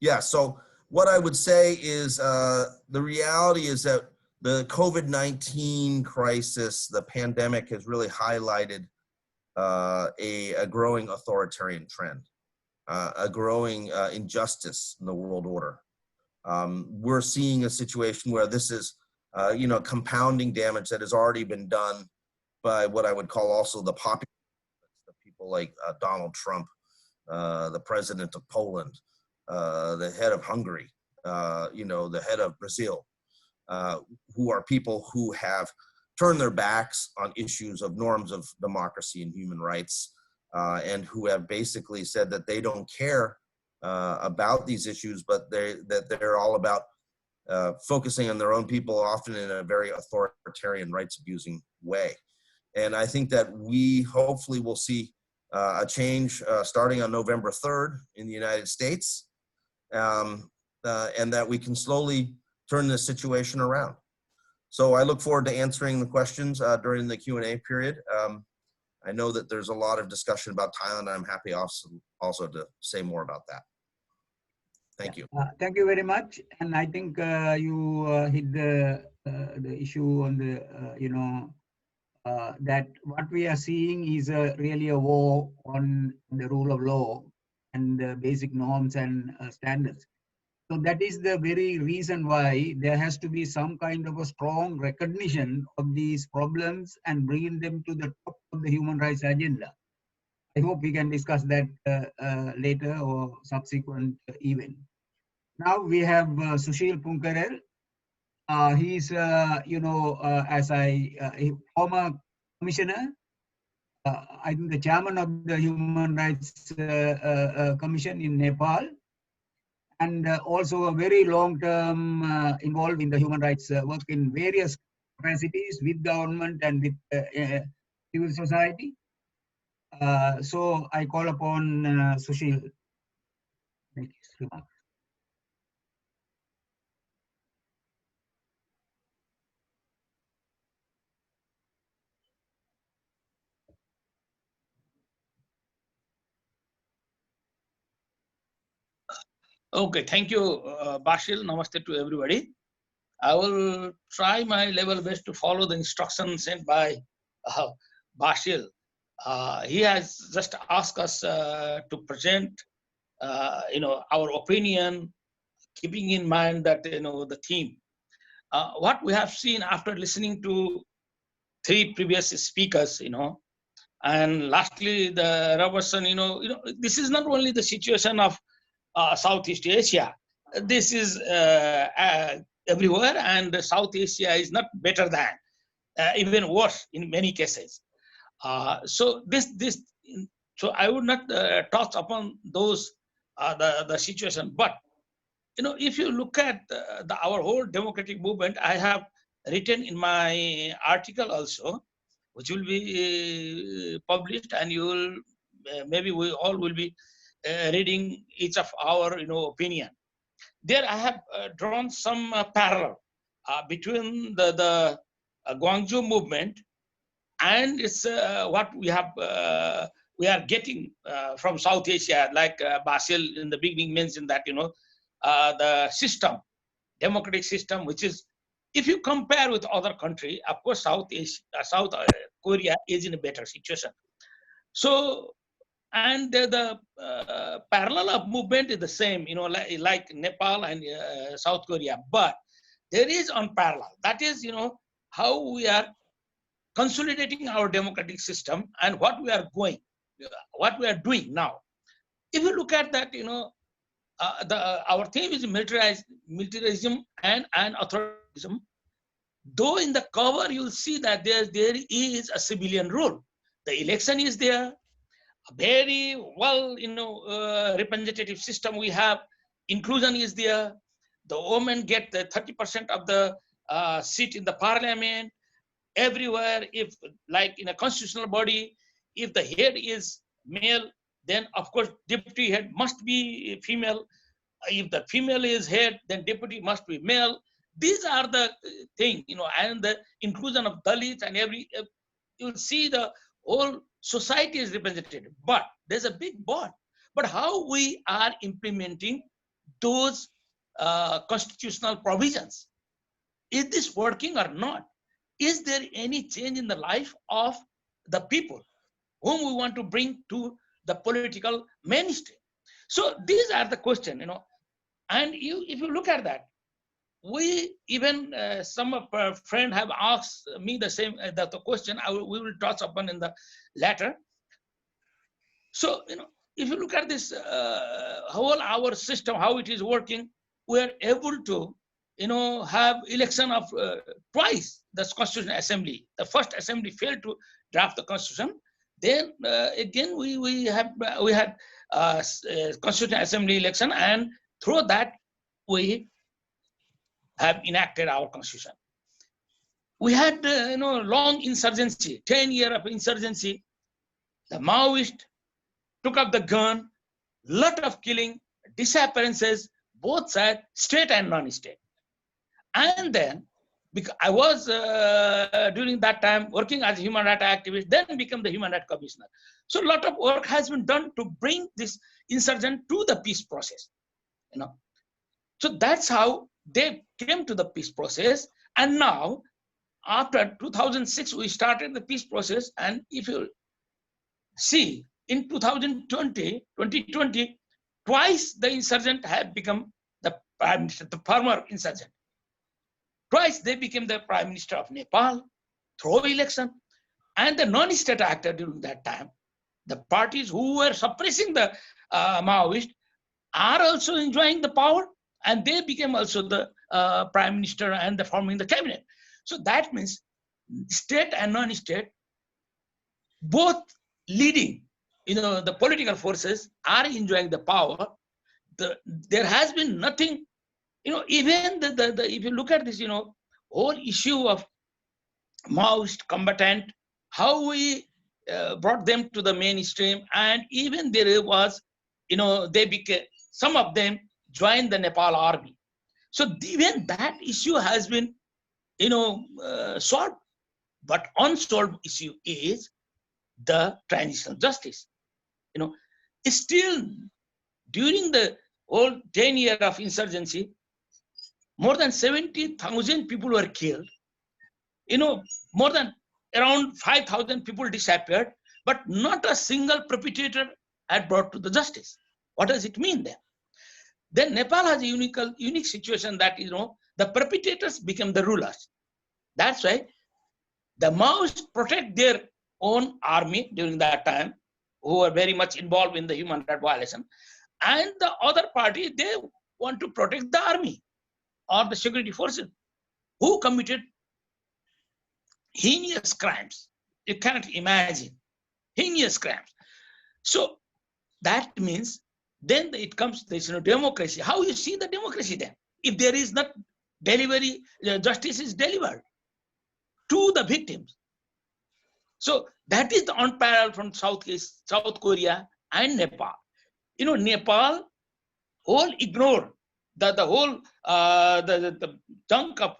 Yeah, so what I would say is the reality is that the COVID-19 crisis, the pandemic, has really highlighted a growing authoritarian trend, a growing injustice in the world order. We're seeing a situation where this is, compounding damage that has already been done by what I would call also the popular, the people like Donald Trump, the president of Poland, the head of Hungary, the head of Brazil, who are people who have turned their backs on issues of norms of democracy and human rights, and who have basically said that they don't care about these issues, but they're all about focusing on their own people, often in a very authoritarian, rights-abusing way. And I think that we hopefully will see a change starting on November 3rd in the United States, and that we can slowly turn this situation around. So I look forward to answering the questions during the Q&A period. I know that there's a lot of discussion about Thailand. I'm happy also to say more about that. Thank you. Thank you very much. And I think you hit the issue on the, that what we are seeing is really a war on the rule of law and the basic norms and standards. So that is the very reason why there has to be some kind of a strong recognition of these problems and bringing them to the top of the human rights agenda. I hope we can discuss that later or subsequent event. Now we have Sushil Pyakurel. He's, as a former commissioner, I think the chairman of the Human Rights Commission in Nepal, and also a very long-term involved in the human rights work in various capacities with government and with civil society. So I call upon Sushil to make his remarks. Okay, thank you, Basil. Namaste to everybody. I will try my level best to follow the instructions sent by Basil. He has just asked us to present, our opinion, keeping in mind that, the theme. What we have seen after listening to 3 previous speakers, and lastly, the Robertson, this is not only the situation of Southeast Asia. This is everywhere, and South Asia is not better than, even worse in many cases. So I would not touch upon those the situation, but if you look at our whole democratic movement, I have written in my article also, which will be published, and you will maybe we all will be reading each of our opinion. There I have drawn some parallel between the Gwangju movement and it's what we are getting from South Asia, like Basil in the beginning mentioned that the system, democratic system, which is, if you compare with other country, of course South Korea is in a better situation. So, and the parallel of movement is the same, like Nepal and South Korea, but there is unparalleled. That is, how we are consolidating our democratic system and what we are doing now. If you look at that, our theme is militarism and authoritarianism. though in the cover you'll see that there is a civilian rule. The election is there, a very well, representative system we have. Inclusion is there. The women get the 30% of the seat in the parliament. Everywhere, if like in a constitutional body, if the head is male, then of course deputy head must be female. If the female is head, then deputy must be male. These are the thing, and the inclusion of Dalits and you'll see the whole society is represented. But there's a big but. But how we are implementing those constitutional provisions? Is this working or not? Is there any change in the life of the people whom we want to bring to the political mainstream? So these are the questions, and if you look at that, we even some of our friends have asked me the same the question. We will touch upon in the latter. So if you look at this whole our system, how it is working, we are able to have election of twice the Constitutional Assembly. The first assembly failed to draft the Constitution. Then again we had Constitutional Assembly election, and through that we have enacted our Constitution. We had long insurgency, 10 years of insurgency. The Maoists took up the gun, lot of killing, disappearances, both sides, state and non-state. And then, because I was during that time working as a human rights activist, then become the human rights commissioner. So a lot of work has been done to bring this insurgent to the peace process. So that's how they came to the peace process. And now, after 2006, we started the peace process. And if you see, in 2020, twice the insurgent have become the prime minister, the former insurgent. Twice they became the prime minister of Nepal through election. And the non-state actor during that time, the parties who were suppressing the Maoists are also enjoying the power, and they became also the prime minister and the forming the cabinet. So that means state and non-state, both leading, the political forces are enjoying the power. There has been nothing, even if you look at this, whole issue of Maoist combatant, how we brought them to the mainstream, and even there was, they became, some of them joined the Nepal army. So even that issue has been, solved. But unsolved issue is the transitional justice. Still during the whole 10 years of insurgency, more than 70,000 people were killed. More than around 5,000 people disappeared, but not a single perpetrator had brought to the justice. What does it mean then? Then Nepal has a unique situation that, the perpetrators become the rulers. That's why the Maoists protect their own army during that time, who were very much involved in the human rights violation. And the other party, they want to protect the army or the security forces who committed heinous crimes. You cannot imagine. Heinous crimes. So that means then it comes this democracy. How you see the democracy then? If there is not delivery, justice is delivered to the victims. So that is the unparalleled from South Korea and Nepal. Nepal whole ignore the whole the chunk of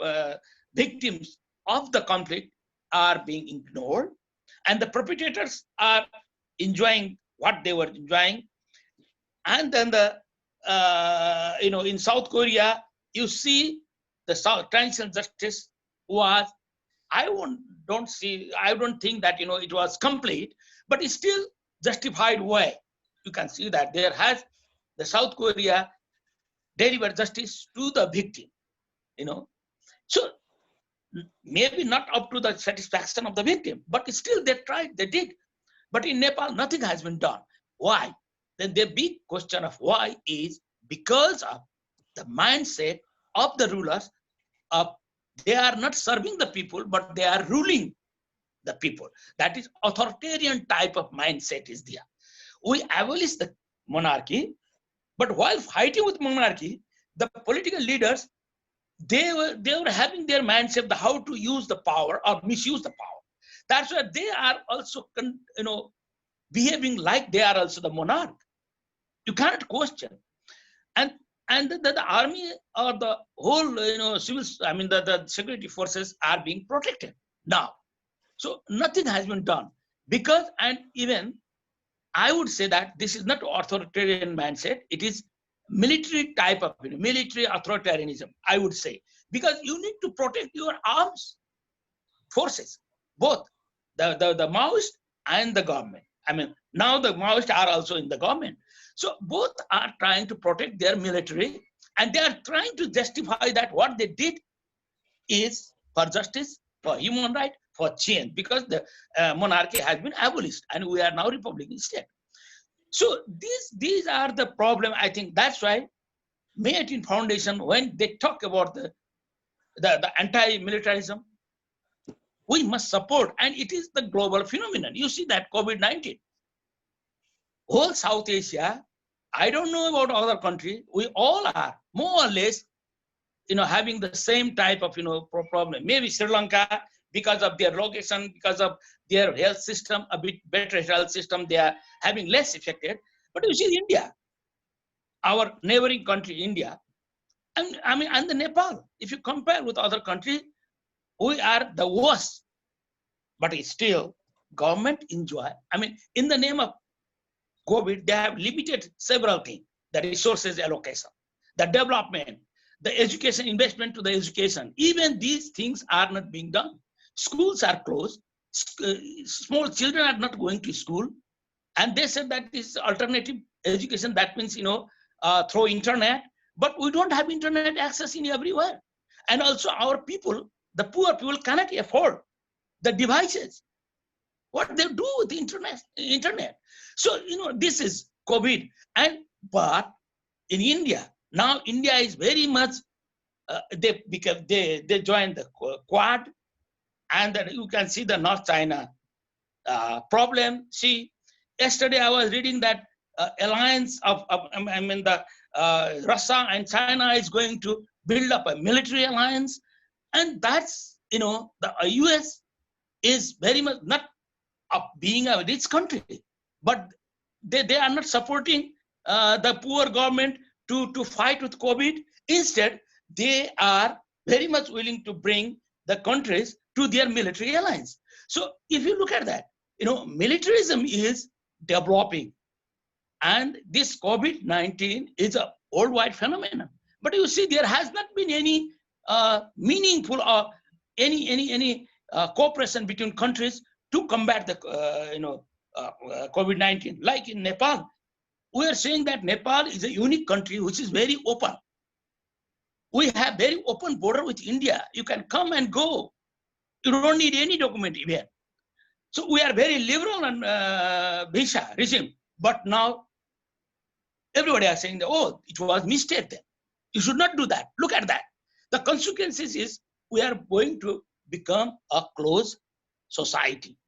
victims of the conflict are being ignored, and the perpetrators are enjoying what they were enjoying. And then in South Korea, you see the transitional justice was, I don't think that it was complete, but it's still justified way. You can see that there has the South Korea delivered justice to the victim. So maybe not up to the satisfaction of the victim, but still they tried, they did. But in Nepal, nothing has been done. Why? Then the big question of why is because of the mindset of the rulers of They are not serving the people, but they are ruling the people. That is authoritarian type of mindset is there. We abolish the monarchy, but while fighting with monarchy, the political leaders, they were having their mindset of how to use the power or misuse the power. That's why they are also, behaving like they are also the monarch. You cannot question. And the army or the whole, civil, the security forces are being protected now. So nothing has been done because, and even I would say that this is not authoritarian mindset. It is military type of, military authoritarianism, I would say, because you need to protect your arms forces, both the Maoist and the government. Now the Maoists are also in the government. So both are trying to protect their military, and they are trying to justify that what they did is for justice, for human right, for change, because the monarchy has been abolished and we are now Republican state. So these are the problem. I think that's why May 18 Foundation, when they talk about the anti-militarism, we must support, and it is the global phenomenon. You see that COVID-19, whole South Asia, I don't know about other countries, we all are more or less, having the same type of, problem. Maybe Sri Lanka, because of their location, because of their health system, a bit better health system, they are having less affected. But you see India, our neighboring country, India, and the Nepal, if you compare with other countries, we are the worst. But it's still, government enjoy. In the name of COVID, they have limited several things: the resources allocation, the development, the education, investment to the education. Even these things are not being done. Schools are closed. Small children are not going to school. And they said that this alternative education, that means, through internet, but we don't have internet access in everywhere. And also our people, the poor people, cannot afford the devices. What they do with the internet. So, this is COVID. But in India, now India is very much, they joined the Quad, and then you can see the North China problem. See, yesterday I was reading that alliance of Russia and China is going to build up a military alliance, and that's, the US is very much not of being a rich country, but they are not supporting the poor government to fight with COVID. Instead, they are very much willing to bring the countries to their military alliance. So if you look at that, militarism is developing, and this COVID-19 is a worldwide phenomenon. But you see, there has not been any meaningful or any cooperation between countries to combat the COVID-19. Like in Nepal, we are saying that Nepal is a unique country which is very open. We have very open border with India. You can come and go. You don't need any document even. So we are very liberal on visa regime. But now everybody is saying that, oh, it was mistake then. You should not do that. Look at that. The consequences is we are going to become a closed society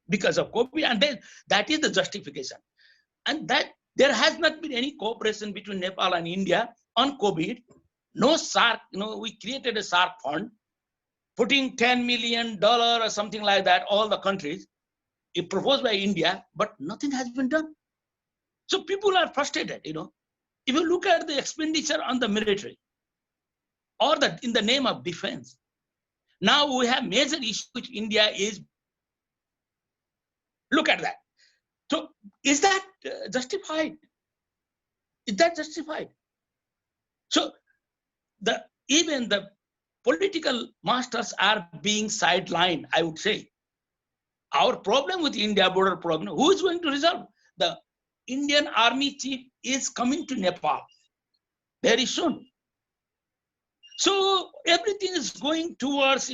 because of COVID, and then that is the justification. And that there has not been any cooperation between Nepal and India on COVID. No SARC, we created a SARC fund, putting $10 million or something like that, all the countries, it proposed by India, but nothing has been done. So people are frustrated, If you look at the expenditure on the military or in the name of defense, now we have major issue which India is. Look at that. So is that justified? Is that justified? So even the political masters are being sidelined, I would say. Our problem with India, border problem, who is going to resolve? The Indian Army chief is coming to Nepal very soon. So everything is going towards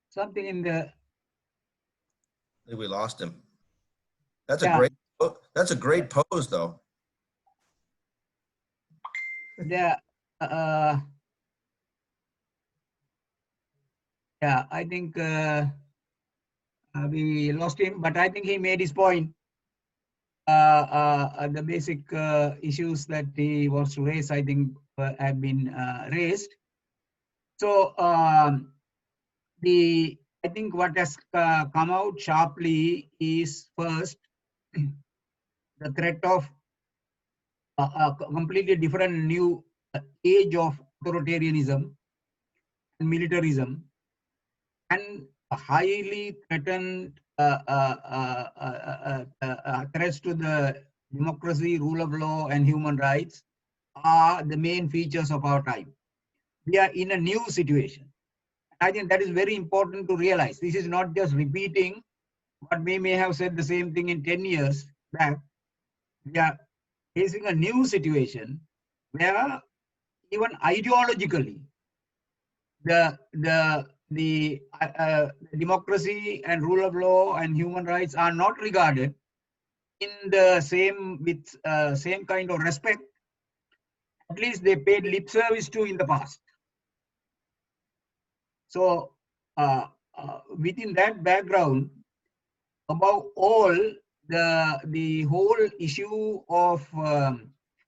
something in the. I think we lost him. That's Yeah. That's a great pose, though. Yeah, I think we lost him, but I think he made his point. The basic issues that he wants to raise, I think, have been raised. So I think what has come out sharply is first the threat of a completely different new age of authoritarianism and militarism, and a highly threatened threats to the democracy, rule of law, and human rights are the main features of our time. We are in a new situation. I think that is very important to realize. This is not just repeating what we may have said the same thing in 10 years back. We are facing a new situation where even ideologically, the democracy and rule of law and human rights are not regarded in the same kind of respect, at least they paid lip service to in the past. So within that background, above all, the whole issue of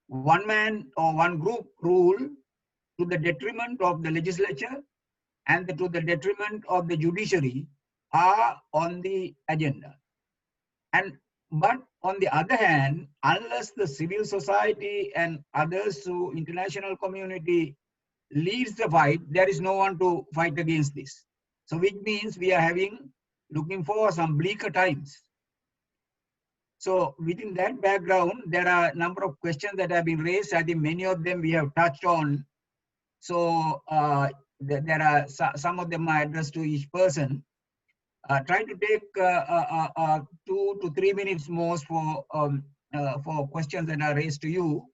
one man or one group rule to the detriment of the legislature and to the detriment of the judiciary are on the agenda. But on the other hand, unless the civil society and others through international community leads the fight, there is no one to fight against this. So which means we are looking for some bleaker times. So within that background, there are a number of questions that have been raised. I think many of them we have touched on. So there are some of them are addressed to each person. Try to take 2 to 3 minutes most for questions that are raised to you,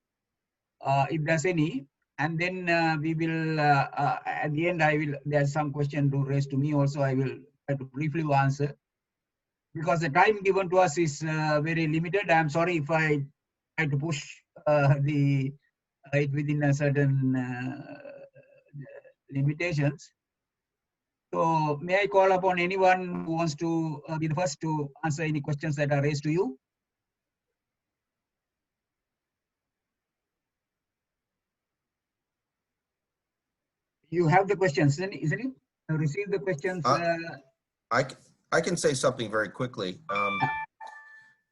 if there's any. And then we will, at the end, there's some question to raise to me also. I will try to briefly answer. Because the time given to us is very limited. I'm sorry if I try to push it within a certain limitations. So may I call upon anyone who wants to be the first to answer any questions that are raised to you? You have the questions, isn't it? You received the questions. I can say something very quickly.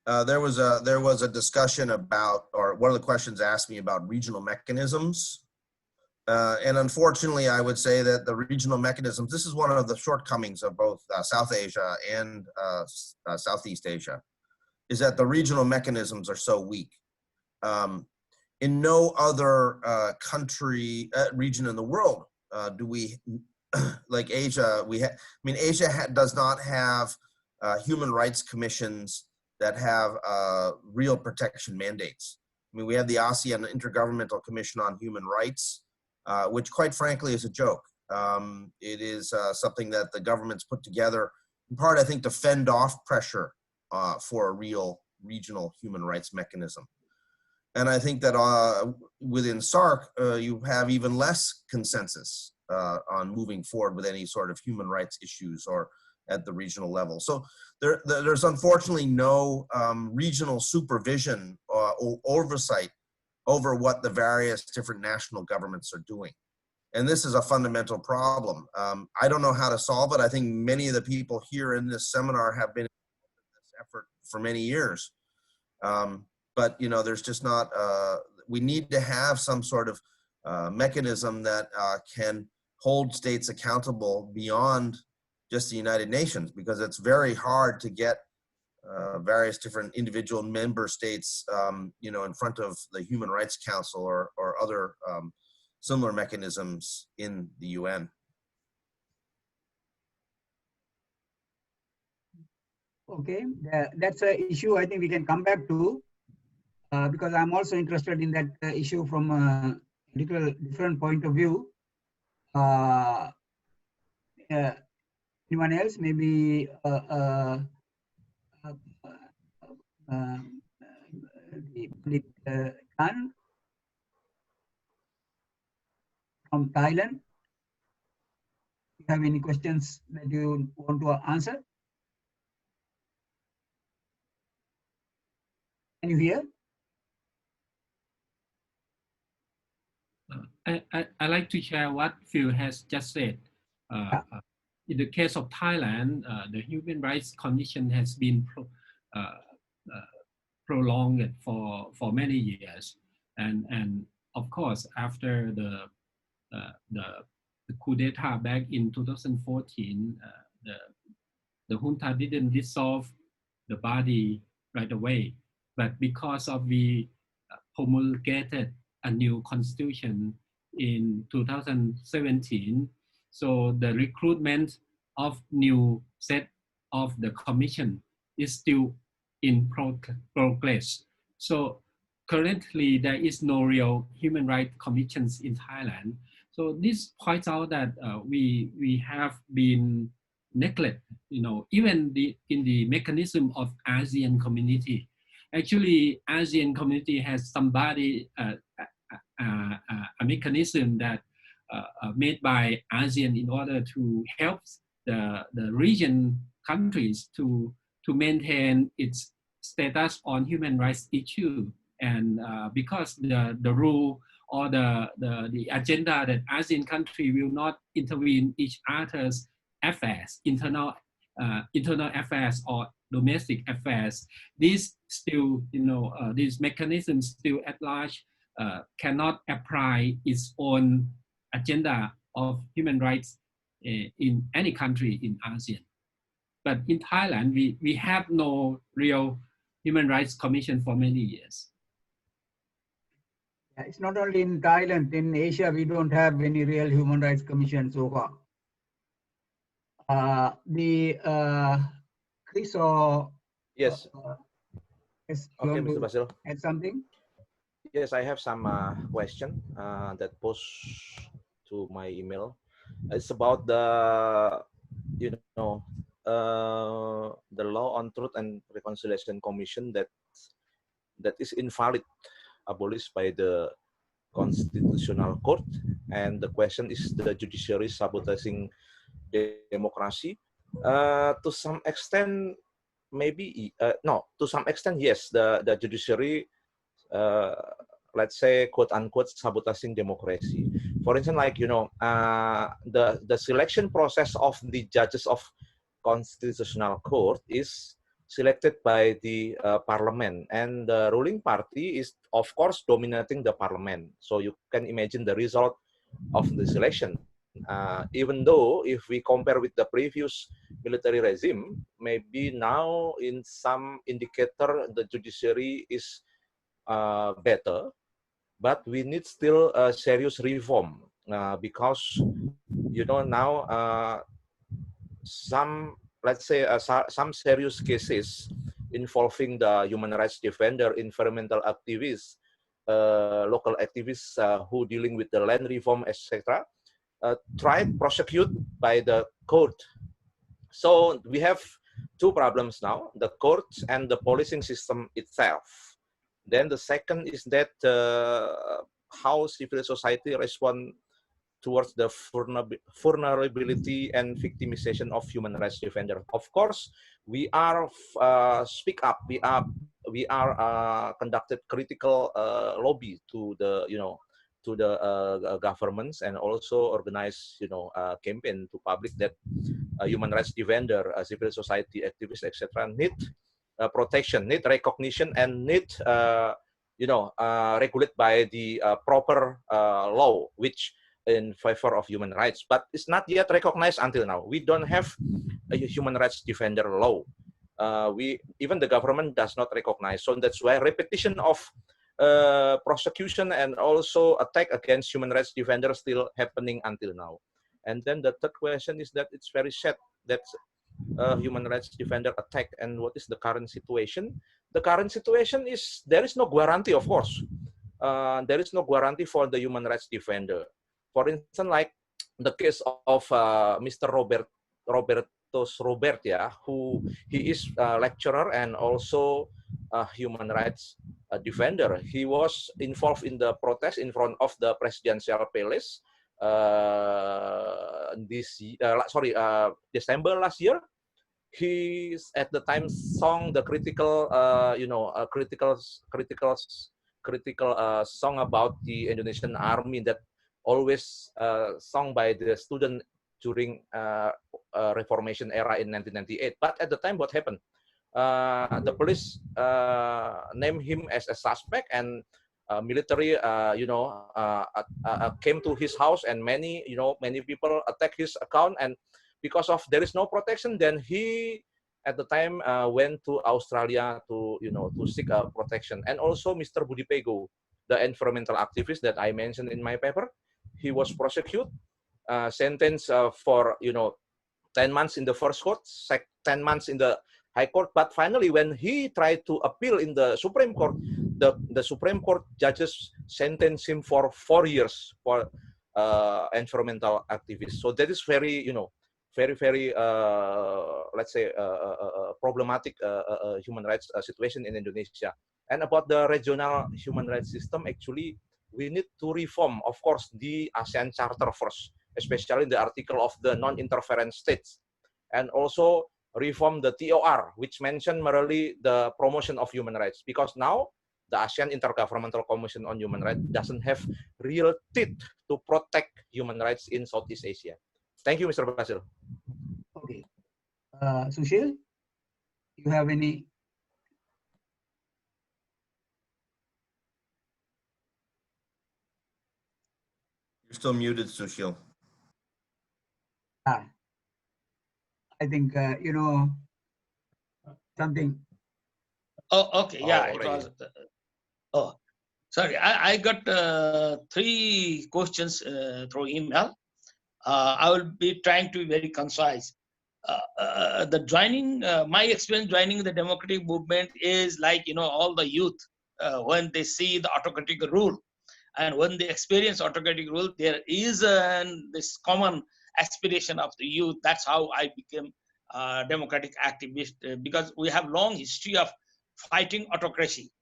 There was a discussion about, or one of the questions asked me about regional mechanisms. And unfortunately, I would say that the regional mechanisms, this is one of the shortcomings of both South Asia and Southeast Asia, is that the regional mechanisms are so weak. In no other region in the world do we, like Asia, Asia does not have human rights commissions that have real protection mandates. I mean, we have the ASEAN Intergovernmental Commission on Human Rights, which quite frankly is a joke. It is something that the government's put together, in part, I think, to fend off pressure for a real regional human rights mechanism. And I think that within SARC, you have even less consensus on moving forward with any sort of human rights issues or at the regional level. So there's unfortunately no regional supervision or oversight over what the various different national governments are doing. And this is a fundamental problem. I don't know how to solve it. I think many of the people here in this seminar have been in this effort for many years. But there's just not, we need to have some sort of mechanism that can hold states accountable beyond just the United Nations, because it's very hard to get various different individual member states, in front of the Human Rights Council or other similar mechanisms in the UN. Okay, that's an issue I think we can come back to, because I'm also interested in that issue from a different point of view. Anyone else? Maybe Pandit Chan from Thailand. Do you have any questions that you want to answer? Can you hear? I like to share what Phil has just said. In the case of Thailand, the Human Rights Commission has been prolonged for many years, and of course after the coup d'etat back in 2014, the junta didn't dissolve the body right away, but because of we promulgated a new constitution in 2017, so the recruitment of new set of the commission is still in progress. So currently there is no real human rights commissions in Thailand. So this points out that we have been neglected, even in the mechanism of ASEAN community. Actually, ASEAN community has somebody, a mechanism that made by ASEAN in order to help the region countries to maintain its status on human rights issue. And because the rule or the agenda that ASEAN country will not intervene each other's affairs, internal affairs or domestic affairs, these still, these mechanisms still at large cannot apply its own agenda of human rights in any country in ASEAN. But in Thailand, we have no real human rights commission for many years. Yeah, it's not only in Thailand, in Asia, we don't have any real human rights commission so far. Chris or yes. Yes, Okay, Mr. Basil. add something? Yes, I have some question that posed to my email. It's about the the Law on Truth and Reconciliation Commission that is invalid, abolished by the Constitutional Court, and the question is the judiciary sabotaging democracy. To some extent, maybe no. To some extent, yes. The judiciary, let's say, quote unquote, sabotaging democracy. For instance, like the selection process of the judges of Constitutional Court is selected by the parliament, and the ruling party is, of course, dominating the parliament. So you can imagine the result of the selection. Even though if we compare with the previous military regime, maybe now in some indicator the judiciary is better, but we need still a serious reform because now some, let's say, some serious cases involving the human rights defender, environmental activists, local activists who dealing with the land reform, etc., tried prosecute by the court. So we have two problems now: the courts and the policing system itself. Then the second is that how civil society respond towards the vulnerability and victimization of human rights defender. Of course, we are speak up. We are conducted critical lobby to the to the governments, and also organize campaign to public that human rights defender, civil society activists, etc., need protection, need recognition, and need regulated by the proper law, which in favor of human rights, but it's not yet recognized until now. We don't have a human rights defender law. Even the government does not recognize. So that's why repetition of prosecution and also attack against human rights defenders still happening until now. And then the third question is that it's very sad that human rights defender attack. And what is the current situation? The current situation is there is no guarantee, of course. There is no guarantee for the human rights defender. For instance, like the case of Mr. Robertson Santos Robert, yeah, he is a lecturer and also a human rights defender. He was involved in the protest in front of the presidential palace December last year. He at the time sung the critical, critical song about the Indonesian army that always sung by the student during Reformation era in 1998. But at the time, what happened? The police named him as a suspect, and military, came to his house, and many people attacked his account, and because of there is no protection, then he at the time went to Australia to seek protection. And also Mr. Budi Pego, the environmental activist that I mentioned in my paper, he was prosecuted, sentenced for 10 months in the first court, 10 months in the high court. But finally, when he tried to appeal in the Supreme Court, the Supreme Court judges sentenced him for 4 years for environmental activists. So that is very, very, let's say, problematic human rights situation in Indonesia. And about the regional human rights system, actually, we need to reform, of course, the ASEAN Charter first, especially the article of the non-interference states, and also reform the TOR, which mentioned merely the promotion of human rights, because now the ASEAN Intergovernmental Commission on Human Rights doesn't have real teeth to protect human rights in Southeast Asia. Thank you, Mr. Basil. Okay. Sushil, you have any? You're still muted, Sushil. I think, something. Oh, okay. Yeah, it already. was. Sorry. I got 3 questions through email. I will be trying to be very concise. My experience joining the democratic movement is like, all the youth, when they see the autocratic rule, and when they experience autocratic rule, there is this common aspiration of the youth. That's how I became a democratic activist, because we have long history of fighting autocracy.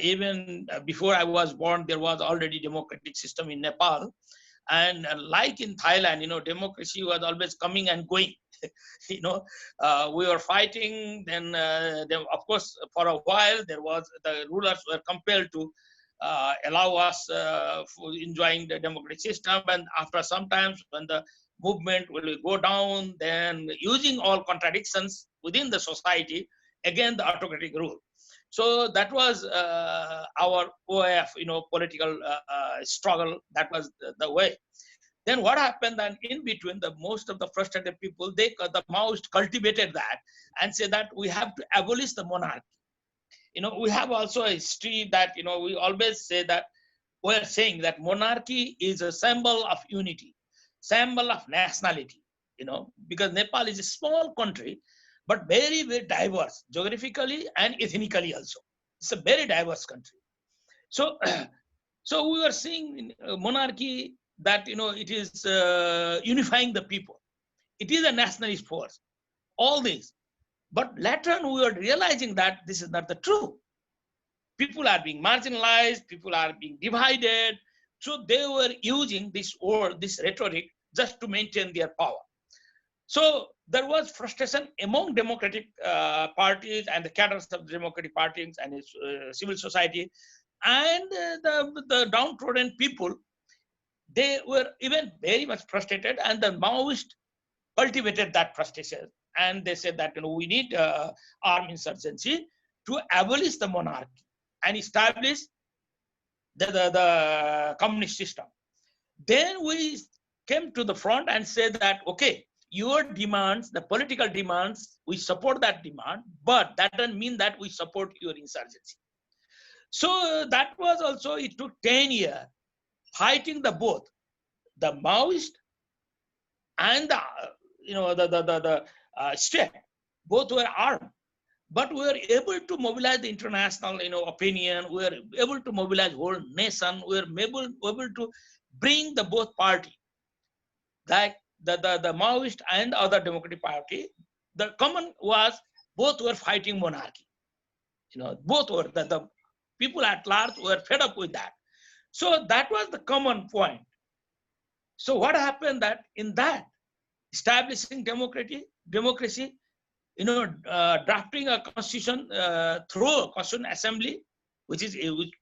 Even before I was born, there was already democratic system in Nepal. And like in Thailand, democracy was always coming and going. We were fighting. Then, of course, for a while, the rulers were compelled to allow us for enjoying the democratic system. And after some time, when the movement will go down, then using all contradictions within the society, again the autocratic rule. So that was our way of political struggle. That was the way. Then what happened? Then in between, most of the frustrated people, the Maoists cultivated that and said that we have to abolish the monarchy. We have also a history that we always say that we're saying that monarchy is a symbol of unity, symbol of nationality. Because Nepal is a small country, but very, very diverse geographically and ethnically also. It's a very diverse country. So, so we were seeing in monarchy that it is unifying the people. It is a nationalist force. All this, but later on we were realizing that this is not the truth. People are being marginalized. People are being divided. So they were using this rhetoric just to maintain their power. So there was frustration among democratic parties and the cadres of the democratic parties and its civil society, and the downtrodden people. They were even very much frustrated, and the Maoists cultivated that frustration. And they said that we need armed insurgency to abolish the monarchy and establish the communist system. Then we came to the front and said that, okay, your demands, the political demands, we support that demand, but that doesn't mean that we support your insurgency. So that was also, it took 10 years fighting both the Maoist and the state. Both were armed, but we were able to mobilize the international opinion. We were able to mobilize whole nation. We were able to bring the both party. Like the Maoist and other Democratic Party, the common was both were fighting monarchy. Both were, the people at large were fed up with that. So that was the common point. So what happened that in that, establishing democracy, drafting a constitution through a constitutional assembly, which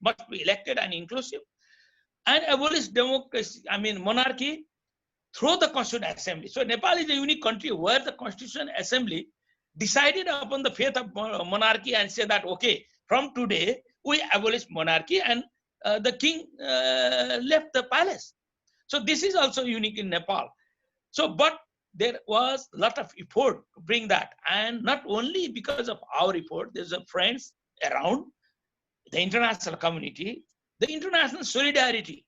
must be elected and inclusive, and abolish democracy, monarchy through the constitutional assembly. So Nepal is a unique country where the constitutional assembly decided upon the faith of monarchy and said that, okay, from today we abolish monarchy, and the king left the palace. So this is also unique in Nepal. So, but there was a lot of effort to bring that, and not only because of our effort, there's a friends around, the international community, the international solidarity,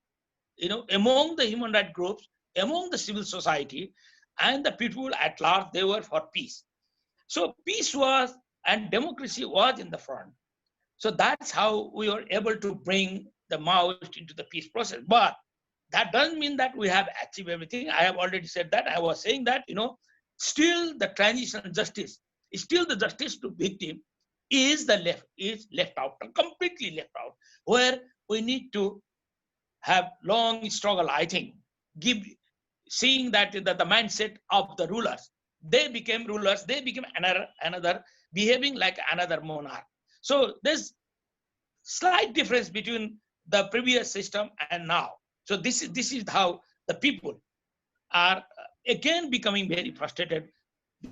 among the human rights groups, among the civil society, and the people at large, they were for peace. So peace was, and democracy was in the front. So that's how we were able to bring the Maoists into the peace process. But that doesn't mean that we have achieved everything. I have already said that. I was saying that, still the transitional justice, still the justice to victim is left out, completely left out, where we need to have long struggle, I think, seeing that the mindset of the rulers, they became rulers, they became another behaving like another monarch. So there's slight difference between the previous system and now. So this is how the people are again becoming very frustrated,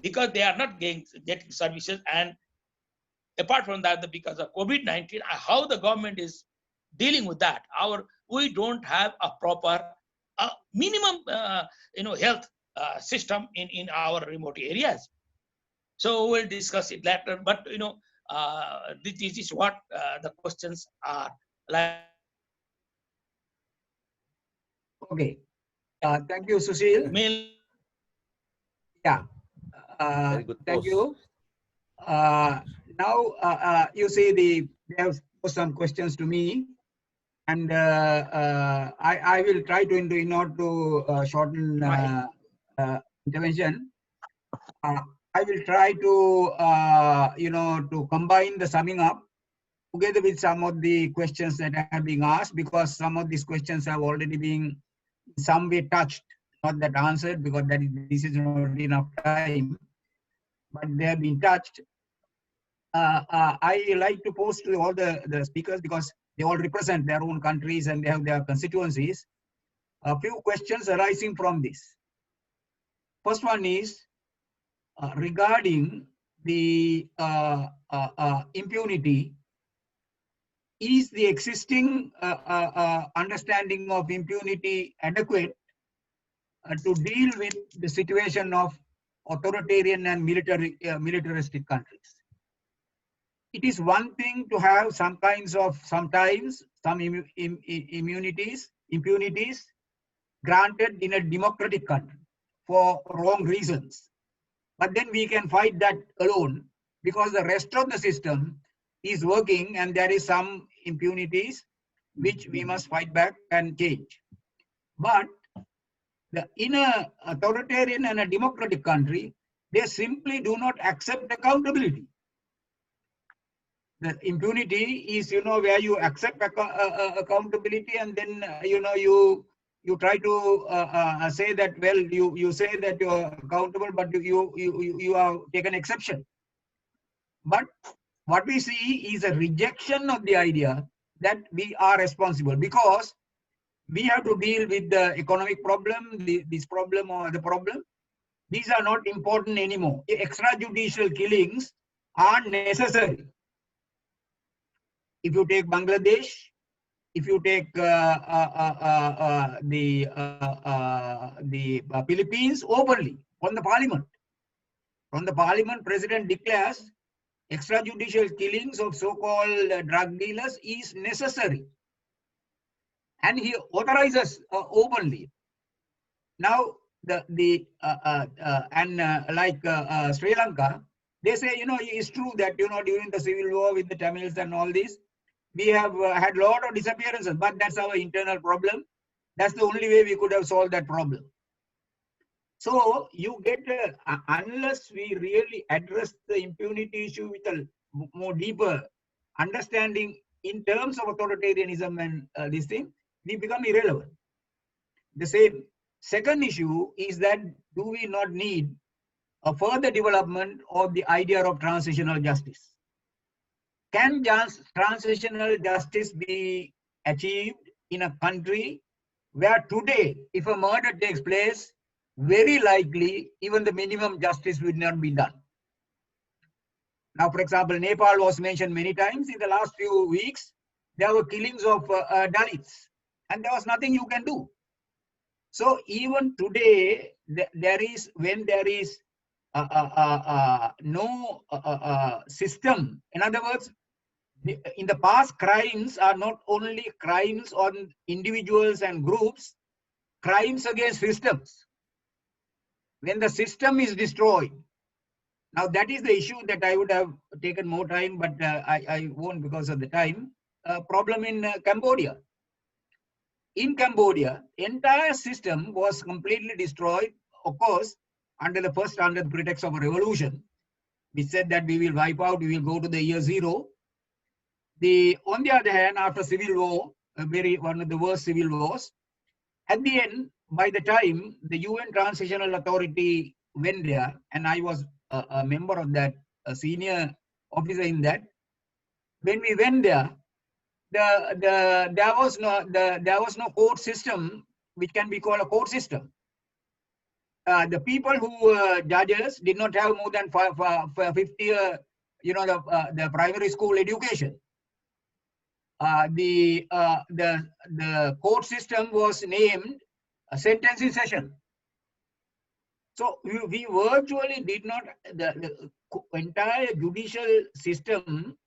because they are not getting services, and apart from that, because of COVID-19, how the government is dealing with that. We don't have a proper minimum health system in our remote areas. So we'll discuss it later. But this is what the questions are like. Okay. Thank you, Sushil. Yeah. Very good Thank post. you. Now you see they have posed some questions to me, and I will try to, in order to shorten intervention, I will try to to combine the summing up together with some of the questions that have been asked, because some of these questions have already been in some way touched, not that answered, because this is not enough time, but they have been touched. I like to pose to all the speakers, because they all represent their own countries and they have their constituencies, a few questions arising from this. First one is regarding the impunity. Is the existing understanding of impunity adequate to deal with the situation of authoritarian and militaristic countries? It is one thing to have sometimes some impunities granted in a democratic country for wrong reasons. But then we can fight that alone, because the rest of the system is working and there is some impunities which we must fight back and change. But in an authoritarian and a democratic country, they simply do not accept accountability. The impunity is, where you accept accountability, and then, you try to say that, well, you say that you're accountable, but you have taken exception. But what we see is a rejection of the idea that we are responsible, because we have to deal with the economic problem, this problem or the problem. These are not important anymore. Extrajudicial killings are necessary. If you take Bangladesh, if you take the Philippines, openly from the parliament. From the parliament, president declares extrajudicial killings of so-called drug dealers is necessary, and he authorizes openly. Now like Sri Lanka, they say, it's true that during the civil war with the Tamils and all this, we have had a lot of disappearances, but that's our internal problem. That's the only way we could have solved that problem. So you get, unless we really address the impunity issue with a more deeper understanding in terms of authoritarianism and this thing, we become irrelevant. The same second issue is that do we not need a further development of the idea of transitional justice? Can transitional justice be achieved in a country where today, if a murder takes place, very likely even the minimum justice would not be done? Now, for example, Nepal was mentioned many times. In the last few weeks, there were killings of Dalits, and there was nothing you can do. So even today, when there is no system, in other words, in the past, crimes are not only crimes on individuals and groups, crimes against systems. When the system is destroyed, now that is the issue that I would have taken more time, but I won't because of the time. Problem in Cambodia. In Cambodia, entire system was completely destroyed, of course, under the pretext of a revolution. We said that we will wipe out, we will go to the year zero. On the other hand, after civil war, one of the worst civil wars, at the end, by the time the UN Transitional Authority went there, and I was a member of that, a senior officer in that, when we went there, there was no court system which can be called a court system. The people who were judges did not have more than 50 the primary school education. The court system was named a sentencing session. So we virtually did not, the entire judicial system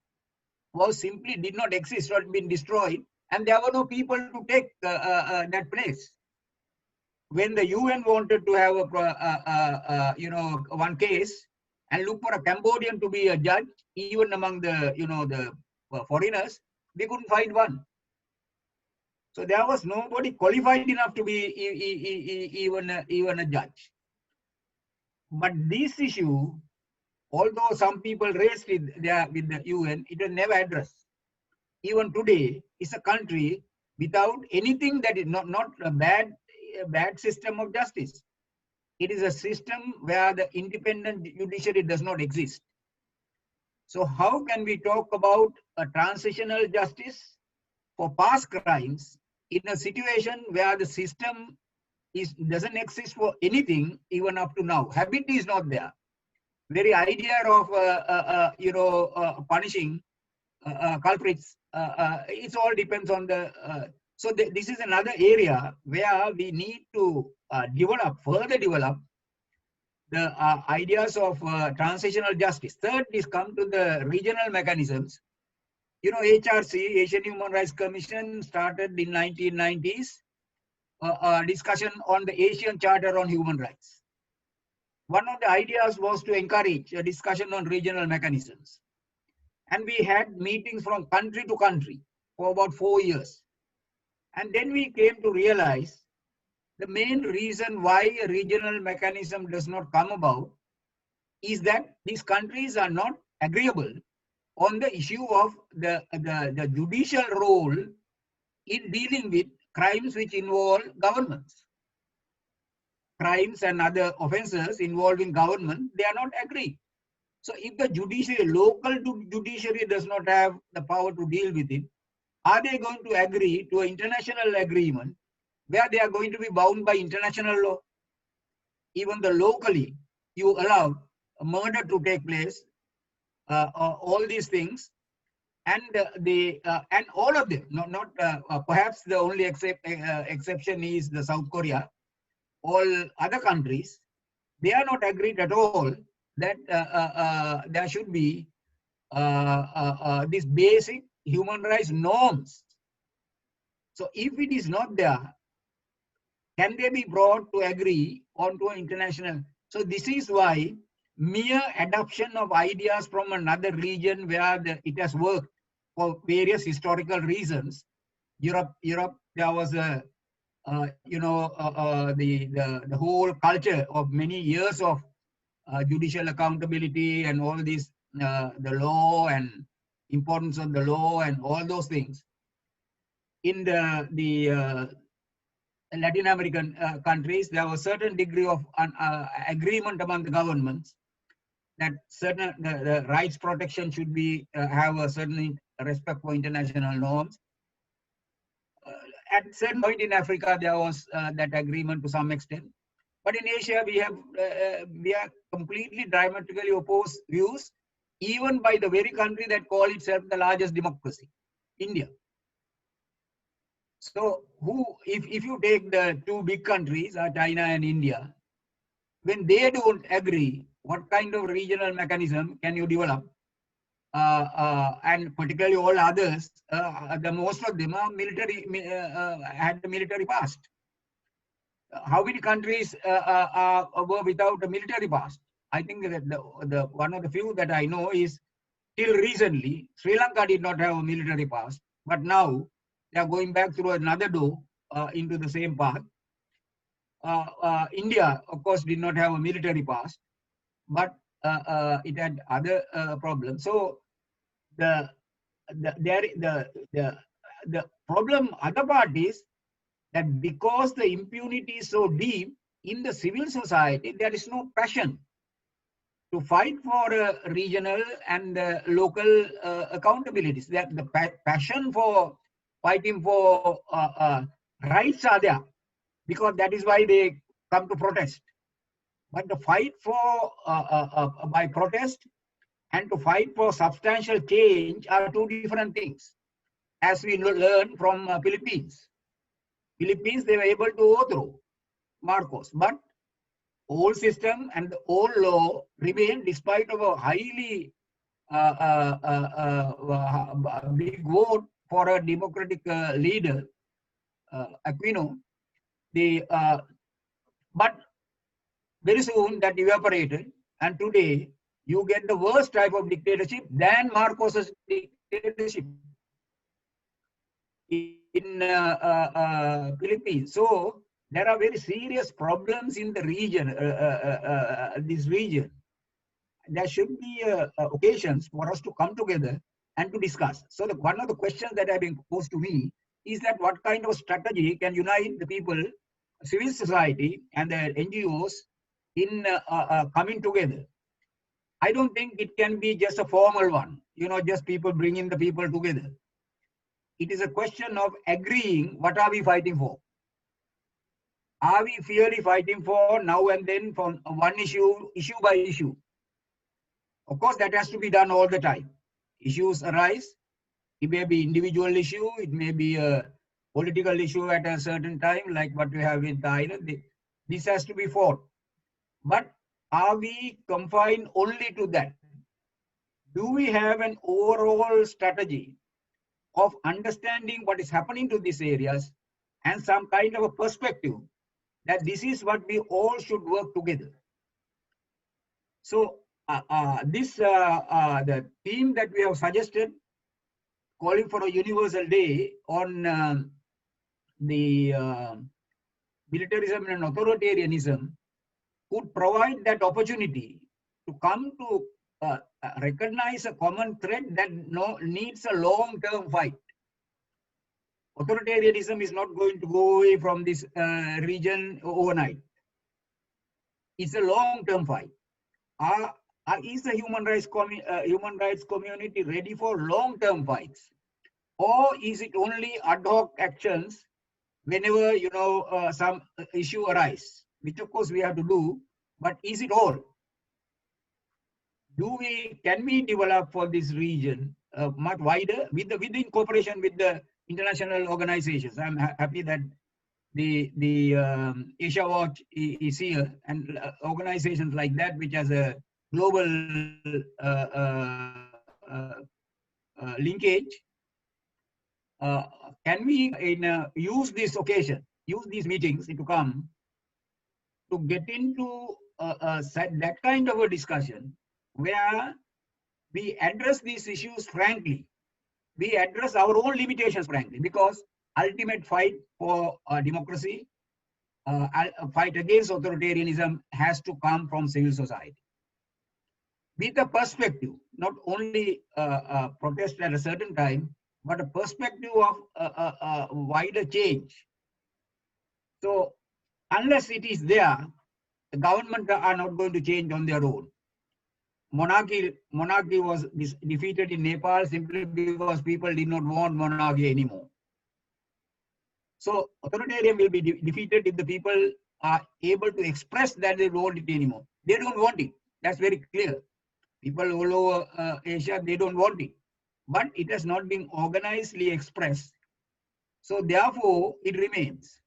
was simply did not exist or had been destroyed, and there were no people to take that place. When the UN wanted to have one case and look for a Cambodian to be a judge, even among the foreigners, we couldn't find one. So there was nobody qualified enough to be even a judge. But this issue, although some people raised it there with the UN, it was never addressed. Even today, it's a country without anything that is not a bad system of justice. It is a system where the independent judiciary does not exist. So how can we talk about a transitional justice for past crimes in a situation where the system doesn't exist for anything even up to now? Habit is not there. Very idea of punishing culprits, it all depends on the. So this is another area where we need to further develop the ideas of transitional justice. Third is come to the regional mechanisms. HRC, Asian Human Rights Commission, started in 1990s. Discussion on the Asian Charter on Human Rights. One of the ideas was to encourage a discussion on regional mechanisms. And we had meetings from country to country for about 4 years. And then we came to realize the main reason why a regional mechanism does not come about is that these countries are not agreeable on the issue of the judicial role in dealing with crimes which involve governments. Crimes and other offenses involving government, they are not agreed. So if the local judiciary does not have the power to deal with it, are they going to agree to an international agreement where they are going to be bound by international law? Even though locally you allow a murder to take place, all these things, and and all of them, perhaps the only exception is the South Korea. All other countries, they are not agreed at all that there should be these basic human rights norms. So if it is not there, can they be brought to agree onto an international? So this is why mere adoption of ideas from another region where it has worked for various historical reasons. Europe, there was a the whole culture of many years of judicial accountability and all this, the law and importance of the law and all those things. In the Latin American countries, there was a certain degree of agreement among the governments that certain the rights protection should be have a certain respect for international norms. At a certain point in Africa, there was that agreement to some extent. But in Asia, we are completely diametrically opposed views, even by the very country that call itself the largest democracy, India. So, if you take the two big countries, China and India, when they don't agree, what kind of regional mechanism can you develop? And particularly all others, the most of them are military, had the military past. How many countries were without a military past? I think that the one of the few that I know is till recently, Sri Lanka did not have a military past, but now they are going back through another door into the same path. India, of course, did not have a military past, but it had other problems. So the problem, other part is that because the impunity is so deep in the civil society, there is no passion to fight for regional and local accountabilities. That the passion for fighting for rights are there, because that is why they come to protest. But the fight for by protest and to fight for substantial change are two different things, as we learn from Philippines. Philippines, they were able to overthrow Marcos, but old system and the old law remained despite of a highly big vote for a democratic leader, Aquino. But very soon that evaporated, and today you get the worst type of dictatorship than Marcos's dictatorship in Philippines. So there are very serious problems in the region, this region. There should be occasions for us to come together and to discuss. So one of the questions that have been posed to me is that what kind of strategy can unite the people, civil society and the NGOs in coming together? I don't think it can be just a formal one, just people bringing the people together. It is a question of agreeing what are we fighting for. Are we fairly fighting for now and then from one issue by issue? Of course, that has to be done all the time. Issues arise. It may be individual issue. It may be a political issue at a certain time, like what we have in Thailand. This has to be fought. But are we confined only to that? Do we have an overall strategy of understanding what is happening to these areas and some kind of a perspective that this is what we all should work together? So the theme that we have suggested, calling for a universal day on the militarism and authoritarianism, could provide that opportunity to come to recognize a common thread that needs a long-term fight. Authoritarianism is not going to go away from this region overnight. It's a long-term fight. Is the human rights community ready for long-term fights, or is it only ad hoc actions whenever some issue arises, which of course we have to do, but is it all? Can we develop for this region much wider within cooperation with the international organizations? I'm happy that the Asia Watch is here, and organizations like that, which has a global linkage. Can we use this occasion, use these meetings to come to get into that kind of a discussion where we address these issues frankly, we address our own limitations frankly, because ultimate fight for democracy, a fight against authoritarianism has to come from civil society. With a perspective, not only protest at a certain time, but a perspective of a wider change. So unless it is there, the government are not going to change on their own. Monarchy was defeated in Nepal simply because people did not want monarchy anymore. So authoritarian will be defeated if the people are able to express that they don't want it anymore. They don't want it. That's very clear. People all over Asia, they don't want it. But it has not been organizedly expressed. So therefore, it remains.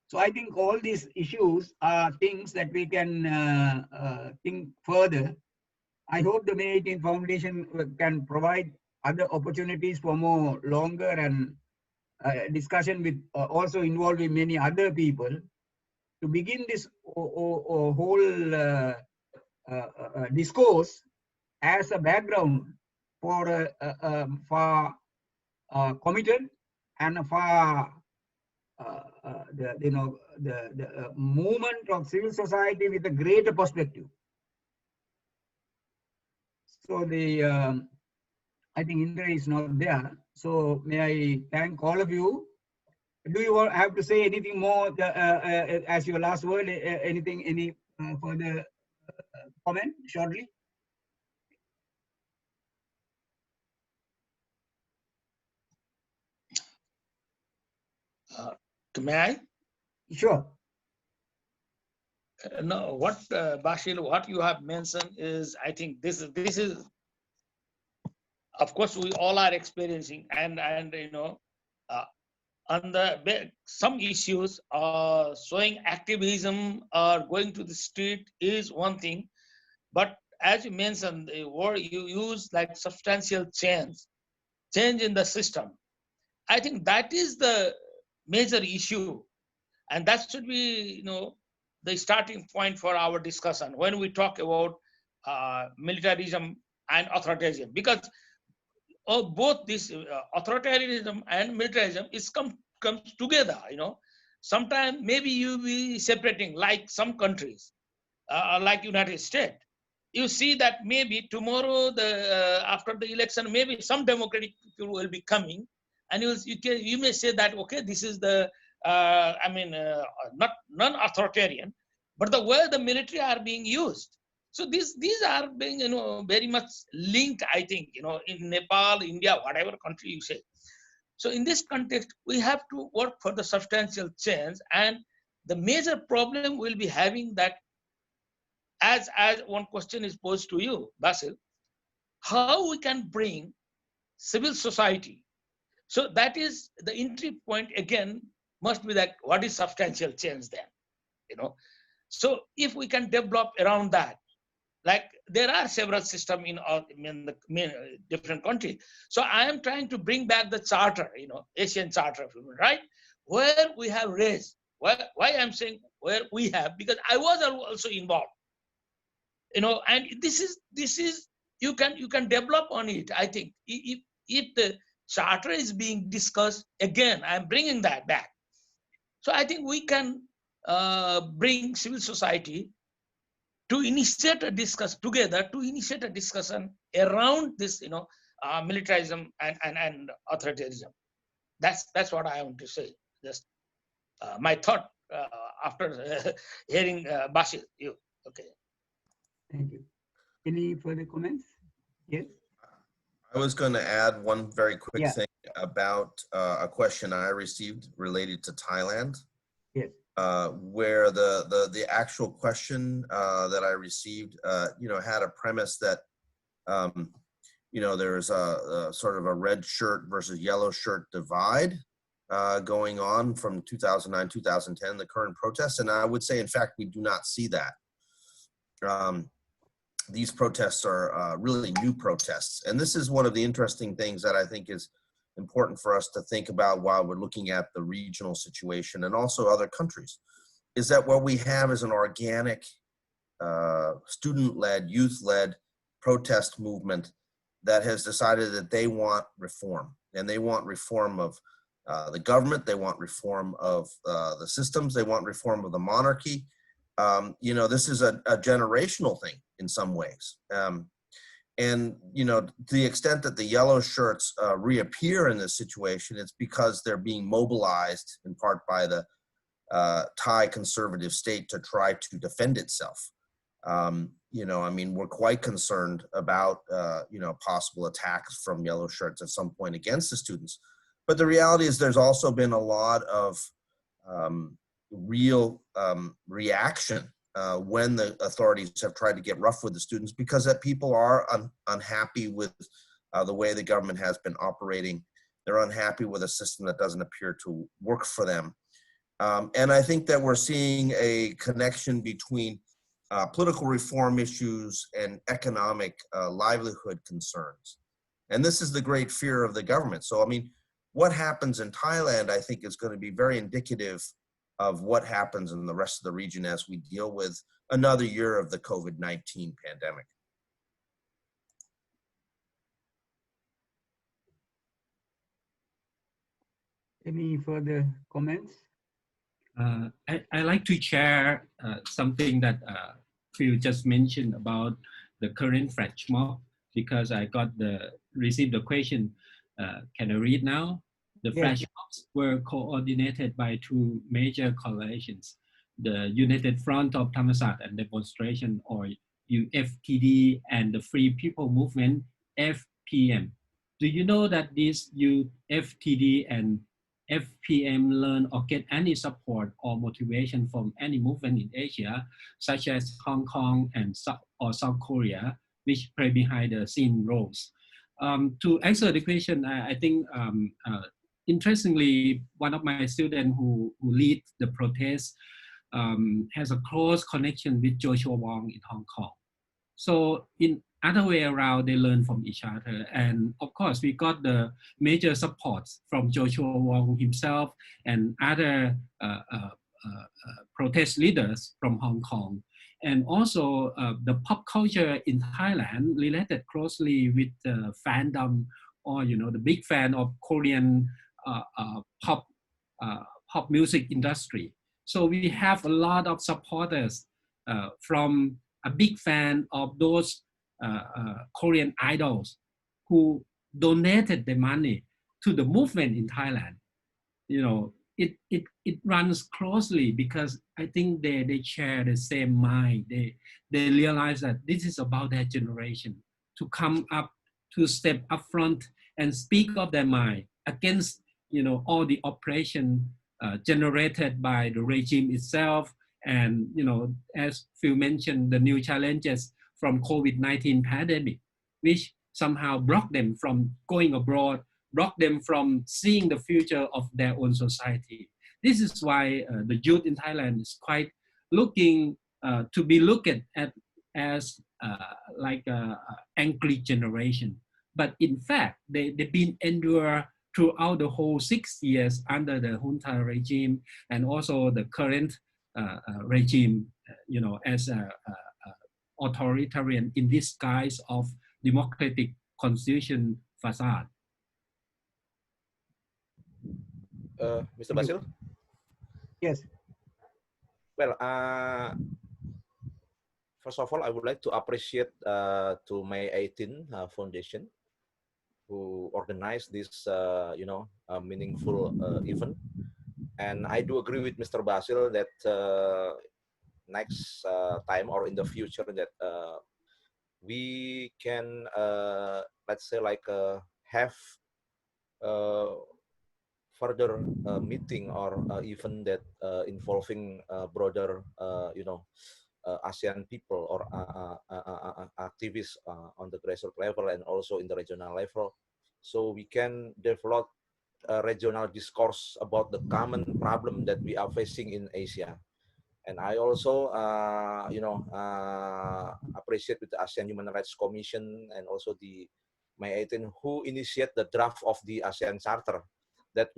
So I think all these issues are things that we can think further. I hope the May 18 Foundation can provide other opportunities for more longer and discussion with also involving many other people to begin this whole discourse as a background for a far committed and a far the movement of civil society with a greater perspective. So I think Indra is not there. So may I thank all of you. Do you have to say anything more as your last word? Any further comment shortly? May I? Sure. No, what Basil, what you have mentioned is, I think this is, of course, we all are experiencing, and you know, on the some issues, showing activism or going to the street is one thing, but as you mentioned, the word you use like substantial change in the system. I think that is the major issue, and that should be, you know, the starting point for our discussion when we talk about militarism and authoritarianism, because both this authoritarianism and militarism comes together. You know, sometimes maybe you be separating, like some countries, like United States. You see that maybe tomorrow, after the election, maybe some democratic people will be coming, and you may say that, okay, this is the not non-authoritarian, but the way the military are being used. So these are being, you know, very much linked, I think, you know, in Nepal, India, whatever country you say. So in this context, we have to work for the substantial change, and the major problem will be having that, as one question is posed to you, Basil, how we can bring civil society. So that is the entry point again, must be that what is substantial change then, you know. So if we can develop around that, like there are several systems in the different countries. So I am trying to bring back the charter, you know, Asian Charter of Human Rights, where we have raised, why I'm saying where we have, because I was also involved, you know, and this is you can develop on it. I think if the charter is being discussed again, I'm bringing that back. So I think we can bring civil society to initiate a discussion together, to initiate a discussion around this, you know, militarism and authoritarianism. That's what I want to say. Just my thought after hearing Basil. You okay? Thank you. Any further comments? Yes. I was going to add one very quick Yeah. thing about a question I received related to Thailand. Yes. Where the actual question that I received, you know, had a premise that, you know, there's a sort of a red shirt versus yellow shirt divide going on from 2009, 2010, the current protests. And I would say, in fact, we do not see that. These protests are really new protests. And this is one of the interesting things that I think is important for us to think about while we're looking at the regional situation and also other countries, is that what we have is an organic, student-led, youth-led protest movement that has decided that they want reform, and they want reform of the government. They want reform of the systems. They want reform of the monarchy. You know, this is a generational thing in some ways. And, you know, to the extent that the yellow shirts reappear in this situation, it's because they're being mobilized in part by the Thai conservative state to try to defend itself. You know, I mean, we're quite concerned about, you know, possible attacks from yellow shirts at some point against the students. But the reality is there's also been a lot of real reaction when the authorities have tried to get rough with the students, because that people are unhappy with the way the government has been operating. They're unhappy with a system that doesn't appear to work for them. And I think that we're seeing a connection between political reform issues and economic livelihood concerns. And this is the great fear of the government. So, I mean, what happens in Thailand, I think, is going to be very indicative of what happens in the rest of the region as we deal with another year of the COVID-19 pandemic. Any further comments? I like to share something that Phil just mentioned about the current flash mob, because I received the question. Can I read now? The flash mobs were coordinated by two major coalitions, the United Front of Thammasat and Demonstration, or UFTD, and the Free People Movement, FPM. Do you know that these UFTD and FPM learn or get any support or motivation from any movement in Asia, such as Hong Kong and South Korea, which play behind the scene roles? To answer the question, I think interestingly, one of my students who lead the protest has a close connection with Joshua Wong in Hong Kong. So in other way around, they learn from each other. And of course, we got the major supports from Joshua Wong himself and other protest leaders from Hong Kong. And also the pop culture in Thailand related closely with the fandom, or, you know, the big fan of Korean pop music industry. So we have a lot of supporters from a big fan of those Korean idols who donated the money to the movement in Thailand. You know, it runs closely because I think they share the same mind. They realize that this is about their generation to come up, to step up front and speak of their mind against, you know, all the oppression generated by the regime itself. And, you know, as Phil mentioned, the new challenges from COVID-19 pandemic, which somehow block them from going abroad, block them from seeing the future of their own society. This is why the youth in Thailand is quite looking to be looked at as like an angry generation. But in fact, they've been endured throughout the whole 6 years under the junta regime, and also the current regime, you know, as a authoritarian in disguise of democratic constitution facade. Mr. Basil? Yes. Well, first of all, I would like to appreciate to May 18 Foundation, who organized this, you know, meaningful event. And I do agree with Mr. Basil that next time or in the future that we can, let's say, like have further meeting or event that involving broader, you know, ASEAN people or activists on the grassroots level and also in the regional level, so we can develop a regional discourse about the common problem that we are facing in Asia. And I also, you know, appreciate with the ASEAN Human Rights Commission and also the May 18 who initiate the draft of the ASEAN Charter that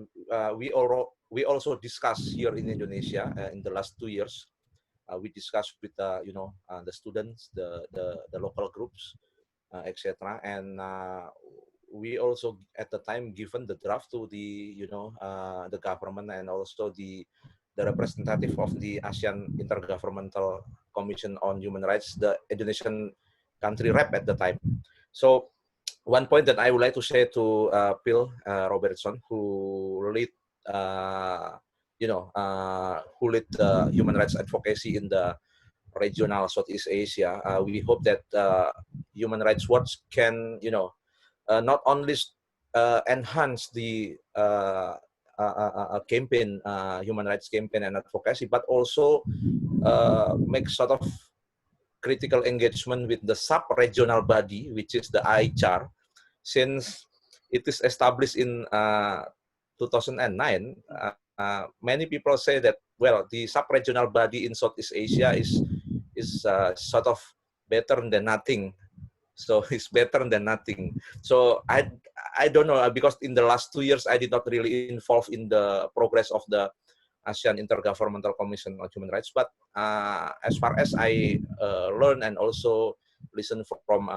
we also discussed here in Indonesia in the last 2 years. We discussed with you know, the students, the local groups, etc. And we also at the time given the draft to the the government and also the representative of the ASEAN Intergovernmental Commission on Human Rights, the Indonesian country rep at the time. So one point that I would like to say to Phil Robertson, who lead who lead the human rights advocacy in the regional Southeast Asia. We hope that Human Rights Watch can not only enhance the campaign, human rights campaign and advocacy, but also make sort of critical engagement with the sub-regional body, which is the IHR, since it is established in 2009. Many people say that, well, the sub-regional body in Southeast Asia is sort of better than nothing. So it's better than nothing. So I don't know, because in the last 2 years I did not really involve in the progress of the ASEAN Intergovernmental Commission on Human Rights. But as far as I learn and also listen from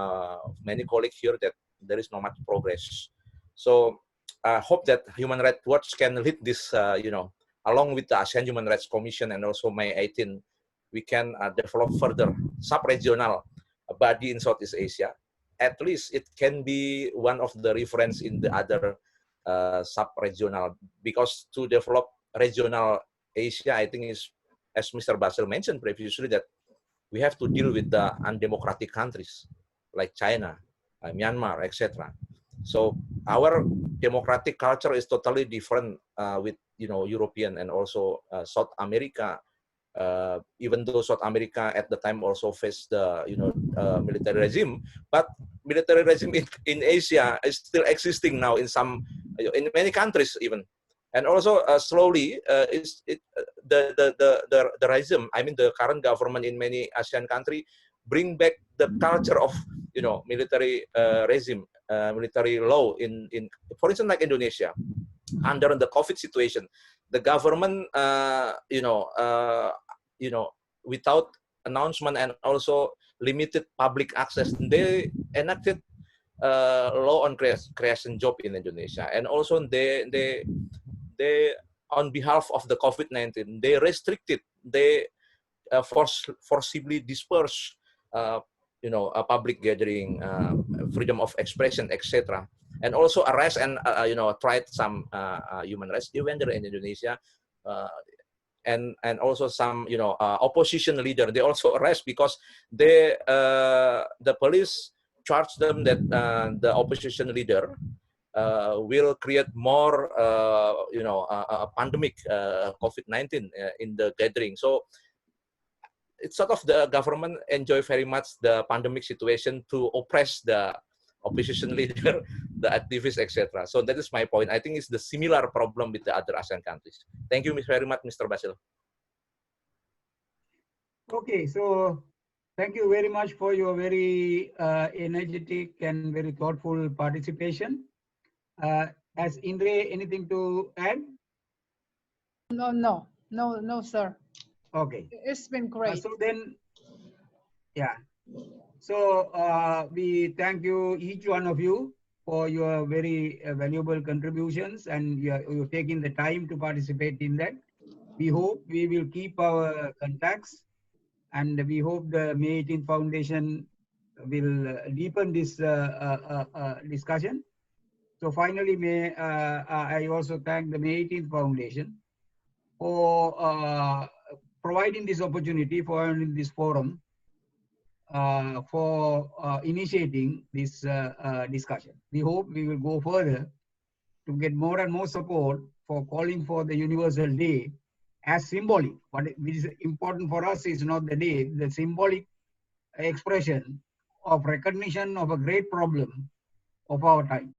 many colleagues here, that there is not much progress. So I hope that Human Rights Watch can lead this, along with the ASEAN Human Rights Commission and also May 18, we can develop further sub-regional body in Southeast Asia. At least it can be one of the reference in the other sub-regional, because to develop regional Asia, I think is, as Mr. Basil mentioned previously, that we have to deal with the undemocratic countries like China, Myanmar, etc. So our democratic culture is totally different with European and also South America. Even though South America at the time also faced the military regime, but military regime in Asia is still existing now in many countries even, and also slowly the regime, I mean the current government in many ASEAN countries, bring back the culture of military regime, military law in for instance like Indonesia. Under the COVID situation, the government, without announcement and also limited public access, they enacted law on creation job in Indonesia, and also they on behalf of the COVID-19, they restricted, they forcibly disperse, a public gathering, freedom of expression, etc. And also arrest and tried some human rights defender in Indonesia, and also some opposition leader. They also arrest because the police charge them that the opposition leader will create more a pandemic, COVID-19 in the gathering. So it's sort of the government enjoy very much the pandemic situation to oppress the opposition leader, the activists, etc. So that is my point. I think it's the similar problem with the other ASEAN countries. Thank you very much, Mr. Basil. Okay, so thank you very much for your very energetic and very thoughtful participation. Has Indre anything to add? No, sir. Okay. It's been great. So then, yeah. So we thank you, each one of you, for your very valuable contributions, and you're taking the time to participate in that. We hope we will keep our contacts, and we hope the May 18th Foundation will deepen this discussion. So finally, I also thank the May 18th Foundation for providing this opportunity for this forum, for initiating this discussion. We hope we will go further to get more and more support for calling for the Universal Day as symbolic. What is important for us is not the day, the symbolic expression of recognition of a great problem of our time.